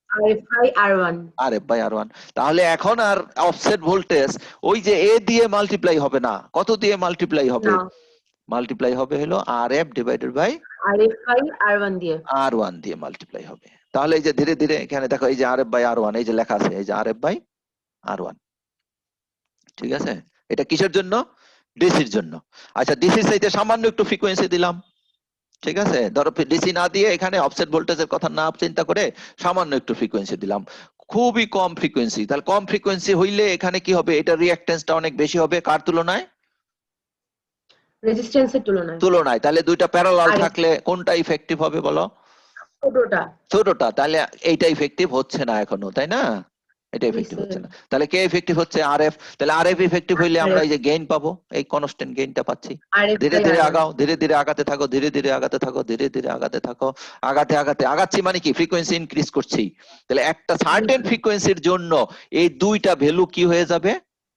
Speaker 2: RFI R1।
Speaker 1: RF by R. তাহলে এখন আর অফসেট ভোল্টেজ ওই যে এ দিয়ে মাল্টিপ্লাই হবে না, কত দিয়ে মাল্টিপ্লাই হবে?
Speaker 2: না,
Speaker 1: মাল্টিপ্লাই হবে হলো RF divided by
Speaker 2: RFI R1 দিয়ে।
Speaker 1: আর1 দিয়ে মাল্টিপ্লাই হবে। তাহলে এই যে ধীরে ধীরে এখানে দেখো, এই যে আরএফ বাই আর1, এই যে লেখা আছে, এই যে আরএফ বাই আর1, ঠিক আছে? এটা কিসের জন্য? ডিসির জন্য। আচ্ছা ডিসির চাইতে সামান্য একটু ফ্রিকোয়েন্সি দিলাম, ঠিক আছে, ধরো ডিসি না দিয়ে এখানে অফসেট ভোল্টেজের কথা না চিন্তা করে সামান্য একটু ফ্রিকোয়েন্সি দিলাম, খুবই কম ফ্রিকোয়েন্সি। তাহলে কম ফ্রিকোয়েন্সি হইলে এখানে কি হবে, এটা রিঅ্যাকট্যান্সটা অনেক বেশি হবে কার তুলনায়?
Speaker 2: রেজিস্ট্যান্সের তুলনায়
Speaker 1: তাহলে দুইটা প্যারালাল
Speaker 2: RF
Speaker 1: থাকলে কোনটা ইফেক্টিভ হবে বলো?
Speaker 2: ছোটটা।
Speaker 1: ছোটটা। তাহলে এইটা ইফেক্টিভ হচ্ছে না এখনো, তাই না? এটা
Speaker 2: জি
Speaker 1: ইফেক্টিভ হচ্ছে
Speaker 2: স্যার।
Speaker 1: না। তাহলে কে ইফেক্টিভ হচ্ছে? আরএফ। তাহলে আরএফ ইফেক্টিভ হইলে আমরা
Speaker 2: RF
Speaker 1: এই যে গেইন পাবো, এই কনস্ট্যান্ট গেইনটা পাচ্ছি।
Speaker 2: RF
Speaker 1: ধীরে
Speaker 2: বাই
Speaker 1: ধীরে
Speaker 2: R1
Speaker 1: আগাও, ধীরে ধীরে আগাতে থাকো, ধীরে ধীরে আগাতে থাকো, ধীরে ধীরে আগাতে থাকো, আগাতে আগাতে আগাচ্ছি মানে কি ফ্রিকোয়েন্সি ইনক্রিজ করছি। তাহলে একটা সার্টেন ফ্রিকোয়েন্সির জন্য এই দুইটা ভ্যালু কি হয়ে যাবে?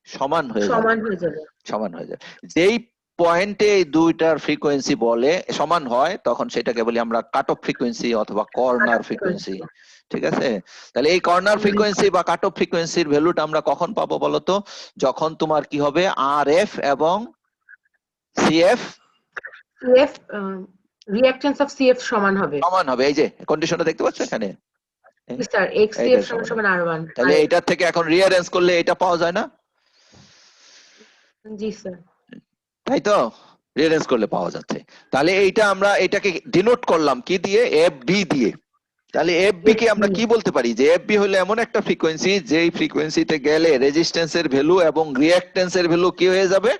Speaker 1: সমান হয়ে যাবে।
Speaker 2: সমান হয়ে যাবে।
Speaker 1: সমান হয়ে যাবে। যেই পয়েন্টে এই দুইটার ফ্রিকোয়েন্সি বলে সমান হয় তখন সেটাকে বলি আমরা কাট অফ ফ্রিকোয়েন্সি অথবা কর্নার ফ্রিকোয়েন্সি, ঠিক আছে? তাহলে এই কর্নার ফ্রিকোয়েন্সি বা কাট অফ ফ্রিকোয়েন্সির ভ্যালুটা আমরা কখন পাবো বলতো? যখন তোমার কি হবে আরএফ এবং CF
Speaker 2: CF reactance of CF সমান হবে।
Speaker 1: সমান হবে। এই যে কন্ডিশনটা দেখতে পাচ্ছ এখানে,
Speaker 2: জি স্যার, XCF
Speaker 1: এইটা
Speaker 2: সমান
Speaker 1: সমান।
Speaker 2: সমান R1।
Speaker 1: তাহলে এটার থেকে এখন রিঅ্যারেঞ্জ করলে এটা পাওয়া যায় না,
Speaker 2: জি স্যার।
Speaker 1: তাই তো? রিঅ্যারেঞ্জ করলে পাওয়া যাচ্ছে। তাহলে এইটা আমরা এটাকে ডিনোট করলাম কি দিয়ে? এফ বি দিয়ে। তাহলে এফবি কে আমরা কি বলতে পারি? যে এফবি হলো এমন একটা ফ্রিকোয়েন্সি যেই ফ্রিকোয়েন্সিতে গেলে রেজিস্ট্যান্সের ভ্যালু এবং রিঅ্যাকট্যান্সের ভ্যালু কি হয়ে যাবে?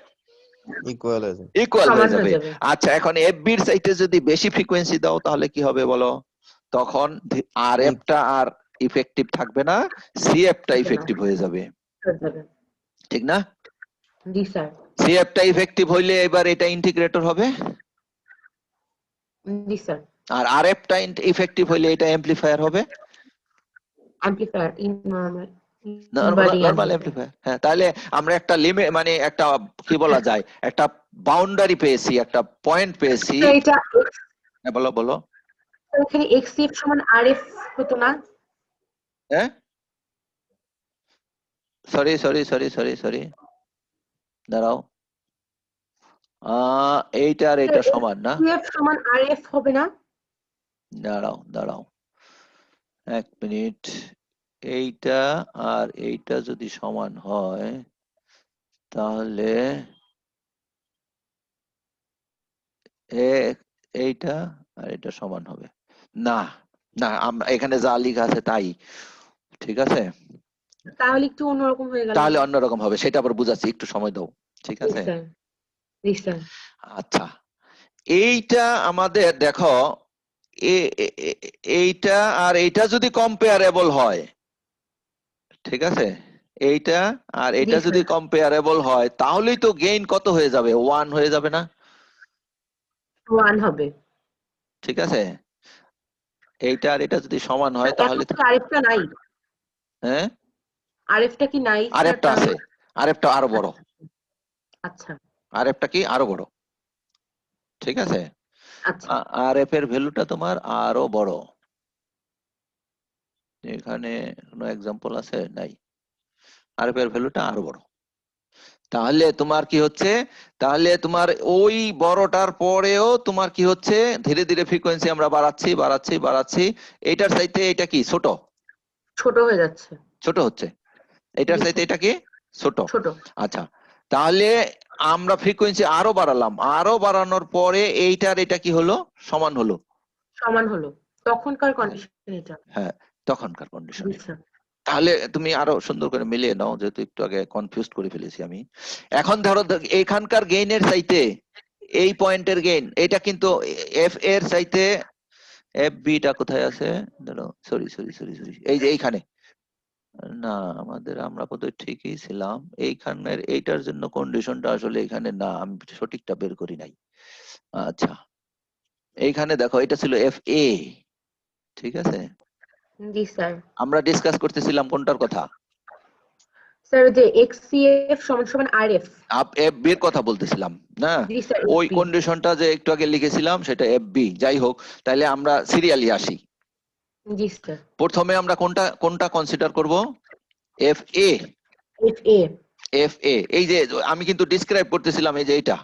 Speaker 6: ইকুয়াল হয়ে যাবে।
Speaker 1: ইকুয়াল
Speaker 2: সমান
Speaker 1: হয়ে
Speaker 2: হয়ে
Speaker 1: যাবে।
Speaker 2: যাবে।
Speaker 1: আচ্ছা এখন এফবি এর চাইতে যদি বেশি ফ্রিকোয়েন্সি দাও তাহলে কি হবে বলো? তখন আরএফ টা আর ইফেক্টিভ থাকবে না, সিএফ টা
Speaker 2: থাকবে না।
Speaker 1: ইফেক্টিভ হয়ে যাবে,
Speaker 2: হয়ে যাবে।
Speaker 1: ঠিক না?
Speaker 2: জি স্যার।
Speaker 1: সিএফ টা ইফেক্টিভ হইলে এবার এটা ইন্টিগ্রেটর হবে,
Speaker 2: জি স্যার।
Speaker 1: আর আরএফ টা ইফেক্টিভ হইলে এটা অ্যামপ্লিফায়ার হবে,
Speaker 2: অ্যামপ্লিফায়ার
Speaker 1: নরমাল অ্যামপ্লিফায়ার। হ্যাঁ, তাহলে আমরা একটা লিমিট মানে একটা কি বলা যায় একটা বাউন্ডারি পেয়েছি, একটা পয়েন্ট পেয়েছি।
Speaker 2: এটা
Speaker 1: হ্যাঁ বলো বলো।
Speaker 2: এখানে XCF সমান RF হতো না?
Speaker 1: হ্যাঁ sorry sorry sorry sorry sorry দাঁড়াও, এইটা আর এটা সমান না।
Speaker 2: XCF সমান RF হবে না?
Speaker 1: দাঁড়াও দাঁড়াও এক মিনিট, এইটা আর এইটা যদি সমান হয় তাহলে এইটা আর এটা সমান হবে না। না আমরা এখানে যা লেখা আছে তাই, ঠিক আছে?
Speaker 2: তাহলে একটু অন্যরকম হয়ে গেল।
Speaker 1: তাহলে অন্যরকম হবে, সেটা আবার বুঝাচ্ছি, একটু সময় দাও, ঠিক
Speaker 2: জি
Speaker 1: আছে?
Speaker 2: স্যার। জি স্যার।
Speaker 1: আচ্ছা এইটা আমাদের দেখো এইটা আর এইটা যদি কম্পেয়ারেবল হয়, ঠিক আছে, এইটা আর এটা
Speaker 2: জি,
Speaker 1: যদি
Speaker 2: স্যার।
Speaker 1: কম্পেয়ারেবল হয় তাহলেই তো গেইন কত হয়ে যাবে? 1 হয়ে যাবে না?
Speaker 2: 1 হবে।
Speaker 1: ঠিক আছে, এইটা আর এটা যদি সমান হয় তাহলে
Speaker 2: এখন তো RF-টা নাই।
Speaker 1: হ্যাঁ
Speaker 2: RF-টা কি নাই স্যার?
Speaker 1: আরেকটা আছে, আরেকটা আরো বড়,
Speaker 2: আচ্ছা
Speaker 1: আরেকটা কি আরো বড়, ঠিক আছে?
Speaker 2: আচ্ছা।
Speaker 1: আরএফ এর ভ্যালুটা তোমার আরো বড়। এখানে কোনো এক্সাম্পল আছে? নাই। আরএফ এর ভ্যালুটা আরো বড়। তাহলে তোমার কি হচ্ছে? তাহলে তোমার ওই বড়টার পরেও তোমার কি হচ্ছে? ধীরে ধীরে ফ্রিকোয়েন্সি আমরা বাড়াচ্ছি বাড়াচ্ছি বাড়াচ্ছি। এটার চাইতে এটা কি ছোট?
Speaker 2: ছোট হয়ে যাচ্ছে।
Speaker 1: ছোট হচ্ছে। এটার
Speaker 2: জি,
Speaker 1: চাইতে
Speaker 2: স্যার।
Speaker 1: এটা কি ছোট?
Speaker 2: ছোট।
Speaker 1: আচ্ছা তাহলে আমরা ফ্রিকোয়েন্সি আরো বাড়ালাম, আরো বাড়ানোর পরে এইটার এটা কি হলো? সমান হলো।
Speaker 2: সমান হলো। তখনকার কন্ডিশন এটা।
Speaker 1: হ্যাঁ তখনকার কন্ডিশন।
Speaker 2: জি স্যার।
Speaker 1: তাহলে তুমি আরো সুন্দর করে মিলিয়ে নাও, যেহেতু একটু আগে কনফিউজ করে ফেলেছি আমি। এখন ধরো এখানকার গেইনের চাইতে এই পয়েন্টের গেইন এটা কিন্তু এফ এর চাইতে এফ বিটা কোথায় আছে? ধরো সরি সরি সরি সরি এই যে এইখানে, না আমাদের আমরা বোধহয় ঠিকই ছিলাম। এইখানের এইটার জন্য কন্ডিশনটা আসলে এখানে না, আমি সঠিকটা বের করি নাই। আচ্ছা এইখানে দেখো এটা ছিল এফ এ, ঠিক আছে?
Speaker 2: জি স্যার।
Speaker 1: আমরা ডিসকাস করতেছিলাম কোনটার কথা?
Speaker 2: স্যার যে XCF সমান সমান RF।
Speaker 1: এফ বি এর কথা বলতেছিলাম না?
Speaker 2: জি স্যার।
Speaker 1: ওই
Speaker 2: FB
Speaker 1: কন্ডিশনটা যে একটু আগে লিখেছিলাম সেটা এফ বি। যাই হোক, তাহলে আমরা সিরিয়ালি আসি।
Speaker 2: জি স্যার।
Speaker 1: প্রথমে আমরা কোনটা কোনটা কনসিডার করব? এফ এ।
Speaker 2: FA
Speaker 1: এফ এ এই যে আমি কিন্তু ডিসক্রাইব করতেছিলাম এই যে এটা,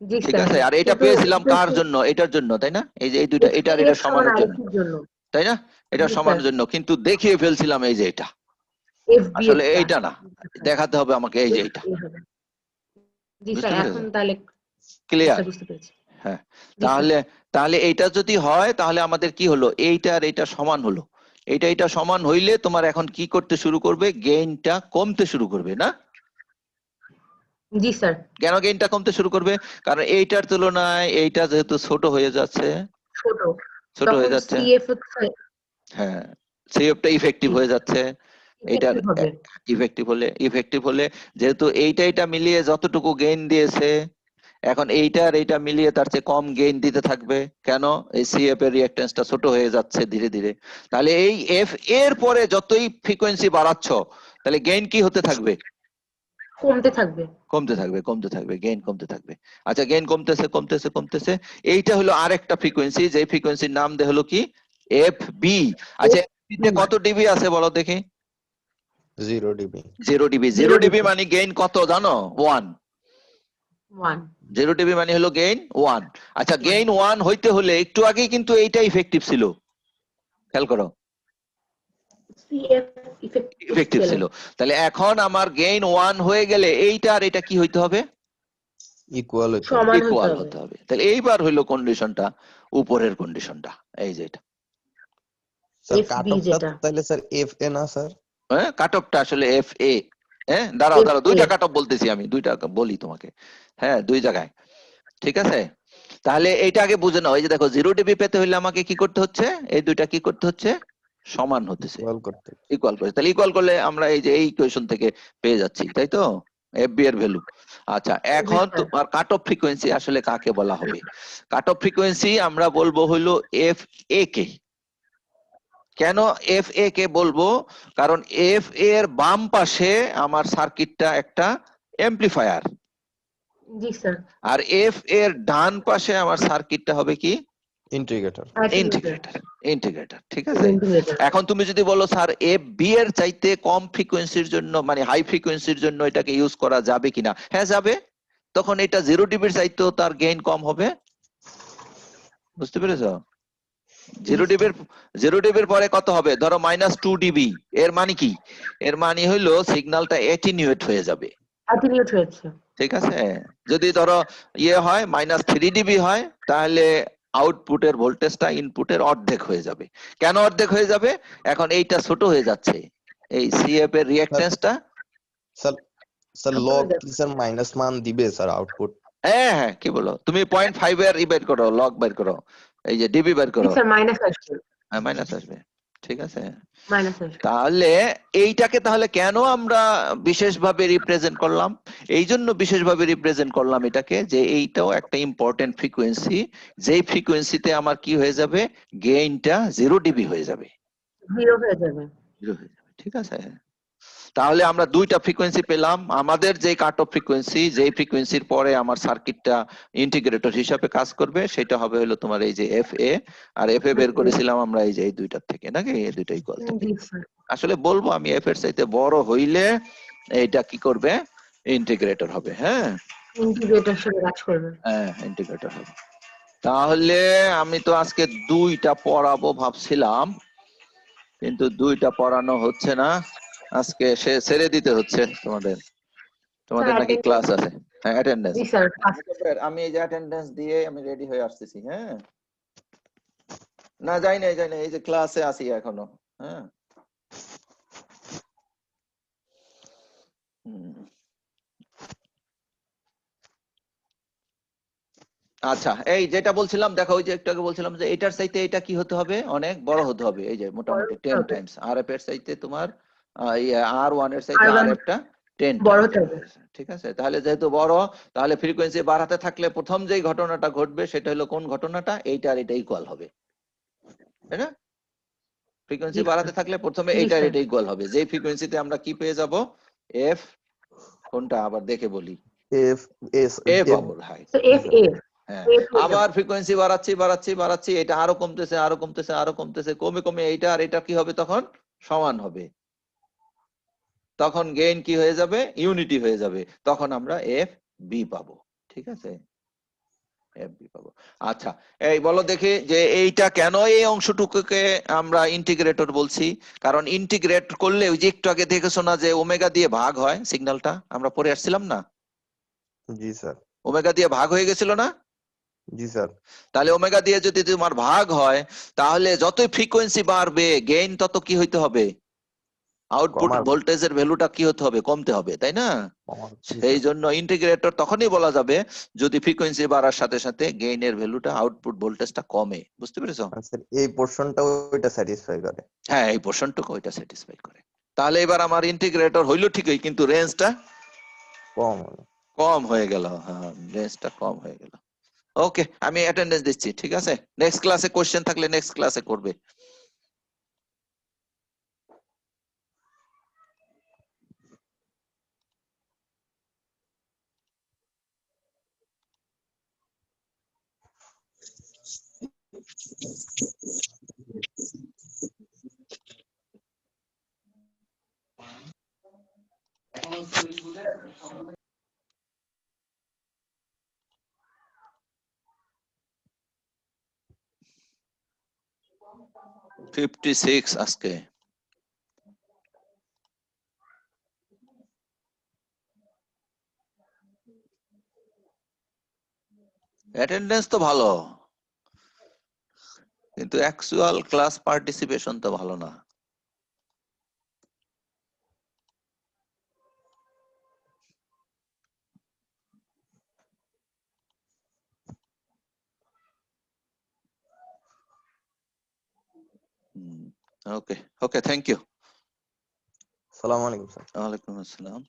Speaker 2: জি
Speaker 1: ঠিক
Speaker 2: স্যার।
Speaker 1: আছে? আর এটা পেয়েছিলাম কার জন্য? এটার জন্য, তাই না? এই যে এই দুইটা এটার এটা সমানের জন্য, তাই না? এটা
Speaker 2: জি,
Speaker 1: সমানের
Speaker 2: স্যার।
Speaker 1: জন্য, কিন্তু দেখিয়ে ফেলছিলাম এই যে এটা।
Speaker 2: FB
Speaker 1: আসলে
Speaker 2: এটা।
Speaker 1: এইটা না, দেখাতে হবে আমাকে এই যে এটা।
Speaker 2: জি
Speaker 1: বুঝতে
Speaker 2: স্যার,
Speaker 1: পেরেছো?
Speaker 2: এখন তাহলে
Speaker 1: ক্লিয়ার?
Speaker 2: বুঝতে পেরেছি।
Speaker 1: হ্যাঁ,
Speaker 2: জি স্যার।
Speaker 1: তাহলে তাহলে এইটা যদি হয় তাহলে আমাদের কি হলো, এইটা আর এইটা সমান হলো। এইটা সমান হইলে তোমার এখন কি করতে শুরু করবে, গেইনটা কমতে শুরু করবে না?
Speaker 2: জি স্যার।
Speaker 1: কেন গেইনটা কমতে শুরু করবে? কারণ এইটার তুলনায় এইটা যেহেতু ছোট হয়ে যাচ্ছে,
Speaker 2: ছোট
Speaker 1: ছোট
Speaker 2: তখন
Speaker 1: হয়ে যাচ্ছে,
Speaker 2: সিএফ হচ্ছে
Speaker 1: হ্যাঁ সিএফটা ইফেক্টিভ
Speaker 2: জি
Speaker 1: হয়ে যাচ্ছে। এইটার
Speaker 2: effective হবে।
Speaker 1: ইফেক্টিভ হলে যেহেতু এইটা মিলিয়ে যতটুকু গেইন দিয়েছে, এখন এইটা আর এইটা মিলিয়ে তার চেয়ে কম গেইন দিতে থাকবে। কেন? এই সিএফ এর রিঅ্যাকট্যান্সটা ছোট হয়ে যাচ্ছে ধীরে ধীরে। তাহলে এই এফ এর পরে যতই ফ্রিকোয়েন্সি বাড়াচ্ছ, তাহলে গেইন কি হতে থাকবে?
Speaker 2: কমতে থাকবে।
Speaker 1: কমতে থাকবে, গেইন কমতে থাকবে। আচ্ছা, গেইন কমতেছে। এইটা হলো আরেকটা ফ্রিকোয়েন্সি, যে ফ্রিকোয়েন্সির নাম দেয়া হলো কি, এফ বি। আচ্ছা, FB তে কত ডিবি আছে বলো দেখি?
Speaker 6: 0 dB
Speaker 1: 0 ডিবি। 0
Speaker 2: 0
Speaker 1: ডিবি
Speaker 2: dB
Speaker 1: মানে গেইন কত জানো? 1।
Speaker 2: 1
Speaker 1: 0 ডিবি মানে হলো গেইন 1। আচ্ছা, গেইন 1 হইতে হলে একটু আগেই কিন্তু এইটা ইফেক্টিভ ছিল, খেয়াল করো,
Speaker 2: সিএফ
Speaker 1: ইফেক্টিভ
Speaker 2: ইফেক্টিভ
Speaker 1: ছিল। তাহলে এখন আমার গেইন 1 হয়ে গেলে এইটা আর এটা কি হইতে হবে?
Speaker 6: equal হইতে হবে।
Speaker 2: সমান হতে
Speaker 1: ইকুয়াল
Speaker 2: হবে।
Speaker 1: হতে হবে। তাহলে এইবার হইলো কন্ডিশনটা, উপরের কন্ডিশনটা, এই যে এটা।
Speaker 6: স্যার
Speaker 2: FB
Speaker 6: কাট অফটা
Speaker 2: যেটা
Speaker 6: তাহলে স্যার FA না স্যার?
Speaker 1: হ্যাঁ, কাট অফটা আসলে এফ এ। হ্যাঁ, দাঁড়াও
Speaker 2: FA
Speaker 1: দুইটা কাট অফ বলতেছি আমি, দুইটা বলি তোমাকে। হ্যাঁ, দুই জায়গায়, ঠিক আছে? তাহলে এইটা আগে বুঝে নাও। এই যে দেখো, 0 ডিবি পেতে হলে আমাকে কি করতে হচ্ছে, এই দুইটা কি করতে হচ্ছে, সমান হতেছে,
Speaker 6: ইকুয়াল করতে।
Speaker 1: ইকুয়াল করে। তাহলে ইকুয়াল করলে আমরা এই যে এই ইকুয়েশন থেকে পেয়ে যাচ্ছি, তাই তো, এফবি এর ভ্যালু। আচ্ছা, এখন
Speaker 2: স্যার।
Speaker 1: তোমার কাট অফ ফ্রিকোয়েন্সি আসলে কাকে বলা হবে? কাট অফ ফ্রিকোয়েন্সি আমরা বলবো হলো এফ এ কে। কেন এফ এ কে বলবো? কারণ এফ এর বাম পাশে আমার সার্কিটটা একটা এমপ্লিফায়ার,
Speaker 2: জি স্যার।
Speaker 1: আর এফ এর ডান পাশে আমার সার্কিটটা হবে কি,
Speaker 6: ইন্টিগ্রেটর।
Speaker 1: ইন্টিগ্রেটর। ঠিক আছে?
Speaker 2: ইন্টিগ্রেটর।
Speaker 1: এখন তুমি যদি বলো স্যার এফ বি এর চাইতে কম ফ্রিকোয়েন্সির জন্য, মানে হাই ফ্রিকোয়েন্সির জন্য এটাকে ইউজ করা যাবে কিনা? হ্যাঁ যাবে। তখন এটা 0 ডিবির চাইতেও তার গেইন কম হবে। বুঝতে পেরেছো? 0 ডিবির পরে কত হবে? ধরো -2 ডিবি। এর মানে কি? এর মানে হইলো সিগন্যালটা অ্যাটিনিউয়েট হয়ে যাবে।
Speaker 2: অ্যাটিনিউট হয়েছে।
Speaker 1: ঠিক আছে? যদি ধরো ইয়ে হয়, -3 ডিবি হয়, তাহলে আউটপুটের ভোল্টেজটা ইনপুটের অর্ধেক হয়ে যাবে। কেন অর্ধেক হয়ে যাবে? এখন এইটা ছোট হয়ে যাচ্ছে, এই সিএফ এর রিঅ্যাকট্যান্সটা।
Speaker 6: স্যার স্যার
Speaker 2: ছোট
Speaker 6: লগ
Speaker 2: হয়ে যাচ্ছে।
Speaker 6: কি স্যার মাইনাস মান দিবে স্যার আউটপুট?
Speaker 1: হ্যাঁ, কি বলো তুমি? 0.5 এর ই বের করো, লগ বের করো, এই যে ডিবি বের
Speaker 2: জি
Speaker 1: করো।
Speaker 2: স্যার, মাইনাস আসবে।
Speaker 1: হ্যাঁ, মাইনাস আসবে। ঠিক আছে?
Speaker 2: মাইনাস আসবে।
Speaker 1: তাহলে এইটাকে তাহলে কেন আমরা বিশেষভাবে রিপ্রেজেন্ট করলাম? এই জন্য বিশেষভাবে রিপ্রেজেন্ট করলাম এটাকে, যে এইটাও একটা ইম্পর্টেন্ট ফ্রিকোয়েন্সি, যেই ফ্রিকোয়েন্সিতে আমার কি হয়ে যাবে, গেইনটা 0 ডিবি হয়ে যাবে।
Speaker 2: 0 হয়ে যাবে।
Speaker 1: 0 হয়ে যাবে। ঠিক আছে? তাহলে আমরা দুইটা ফ্রিকোয়েন্সি পেলাম। আমাদের যে কাট অফ ফ্রিকোয়েন্সি, যেই ফ্রিকোয়েন্সির পরে আমার সার্কিটটা ইন্টিগ্রেটর হিসাবে কাজ করবে, সেটা হবে হলো তোমার এই যে এফ এ। আর এফ এ বের করেছিলাম আমরা এই যে এই দুইটার থেকে, নাকি? এই দুইটা ইকুয়াল থেকে।
Speaker 2: জি স্যার।
Speaker 1: আসলে বলবো আমি, এফ এর চাইতে বড় হইলে এইটা কি করবে, ইন্টিগ্রেটর হবে। হ্যাঁ,
Speaker 2: ইন্টিগ্রেটর হিসেবে কাজ করবে।
Speaker 1: হ্যাঁ, ইন্টিগ্রেটর হবে। তাহলে আমি তো আজকে দুইটা পড়াবো ভাবছিলাম, কিন্তু দুইটা পড়ানো হচ্ছে না। আজকে ছেড়ে দিতে হচ্ছে তোমাদের। তোমাদের
Speaker 2: স্যার,
Speaker 1: নাকি ক্লাস আছে? হ্যাঁ, অ্যাটেন্ডেন্স।
Speaker 2: জি স্যার।
Speaker 1: আমি এই যে অ্যাটেন্ডেন্স দিয়ে আমি রেডি হয়ে আসতেছি। হ্যাঁ, না যাই না, এই যে ক্লাসে আছি এখনো। হ্যাঁ, আচ্ছা, এই যেটা বলছিলাম দেখো, ওই যে একটু আগে বলছিলাম যে এটার চাইতে এটা কি হতে হবে, অনেক বড় হতে হবে। এই যে মোটামুটি 10 টাইমস। আর এফ এর চাইতে তোমার আর ওয়ান এর চাইতে আর এফটা 10
Speaker 2: বড়
Speaker 1: টাইমস।
Speaker 2: হতে হবে।
Speaker 1: ঠিক আছে? তাহলে যেহেতু বড়, তাহলে ফ্রিকোয়েন্সি বাড়াতে থাকলে প্রথম যেই ঘটনাটা ঘটবে সেটা হলো কোন ঘটনাটা, এইটা আর এটা ইকুয়াল হবে, তাই না? ফ্রিকোয়েন্সি
Speaker 2: জি,
Speaker 1: বাড়াতে থাকলে প্রথমে
Speaker 2: জি,
Speaker 1: এইটা আর
Speaker 2: স্যার।
Speaker 1: এটা ইকুয়াল হবে। যেই ফ্রিকোয়েন্সিতে আমরা কি পেয়ে যাব, এফ, কোনটা আবার দেখে বলি,
Speaker 6: এফ এস
Speaker 1: এ
Speaker 6: এফ
Speaker 1: পাবো। হাই,
Speaker 2: তো FA
Speaker 1: হ্যাঁ,
Speaker 2: হয়ে
Speaker 1: আবার
Speaker 2: যাবে।
Speaker 1: ফ্রিকোয়েন্সি বাড়াচ্ছি, এটা আরো কমতেছে, কমে এইটা আর এটা কি হবে, তখন সমান হবে। তখন গেইন কি হয়ে যাবে, ইউনিটি হয়ে যাবে। তখন আমরা এফ বি পাবো। ঠিক আছে? এফ বি পাবো। আচ্ছা, এই বলো দেখি যে এইটা কেন এই অংশটুকুকে আমরা ইন্টিগ্রেটর বলছি? কারণ ইন্টিগ্রেট করলে ওই যে একটু আগে দেখেছো না যে ওমেগা দিয়ে ভাগ হয় সিগন্যালটা, আমরা পড়ে আসছিলাম না?
Speaker 6: জি স্যার।
Speaker 1: ওমেগা দিয়ে ভাগ হয়ে গেছিল না?
Speaker 6: জি স্যার।
Speaker 1: তাহলে ওমেগা দিয়ে যদি তোমার ভাগ হয় তাহলে যতই ফ্রিকোয়েন্সি বাড়বে গেইন তত কি হইতে হবে? আউটপুট
Speaker 6: কমার-
Speaker 1: ভোল্টেজের ভ্যালুটা কি হতে হবে? কমতে হবে, তাই না?
Speaker 6: জি
Speaker 1: সেই
Speaker 6: স্যার।
Speaker 1: জন্য ইন্টিগ্রেটর তখনই বলা যাবে যদি ফ্রিকোয়েন্সি বাড়ার সাথে সাথে গেইনের ভ্যালুটা আউটপুট ভোল্টেজটা কমে। বুঝতে পেরেছো?
Speaker 6: স্যার এই পোর্শনটা ওইটা স্যাটিসফাই করে।
Speaker 1: হ্যাঁ, এই পোর্শনটুকু ওইটা স্যাটিসফাই করে। তাহলে এবার আমার ইন্টিগ্রেটর হইলো ঠিকই, কিন্তু রেঞ্জটা
Speaker 6: কম হলো।
Speaker 1: কম হয়ে গেল। হ্যাঁ, রেঞ্জটা কম হয়ে গেল। ওকে, আমি অ্যাটেন্ডেন্স দিচ্ছি, ঠিক আছে? নেক্সট ক্লাসে কোশ্চেন থাকলে নেক্সট ক্লাসে করবে। $56 আজকে। অ্যাটেন্ডেন্স তো ভালো, কিন্তু অ্যাকচুয়াল ক্লাস পার্টিসিপেশন তো ভালো না। ওকে ওকে, থ্যাংক ইউ।
Speaker 6: আসসালামু আলাইকুম স্যার।
Speaker 1: ওয়ালাইকুম আসসালাম।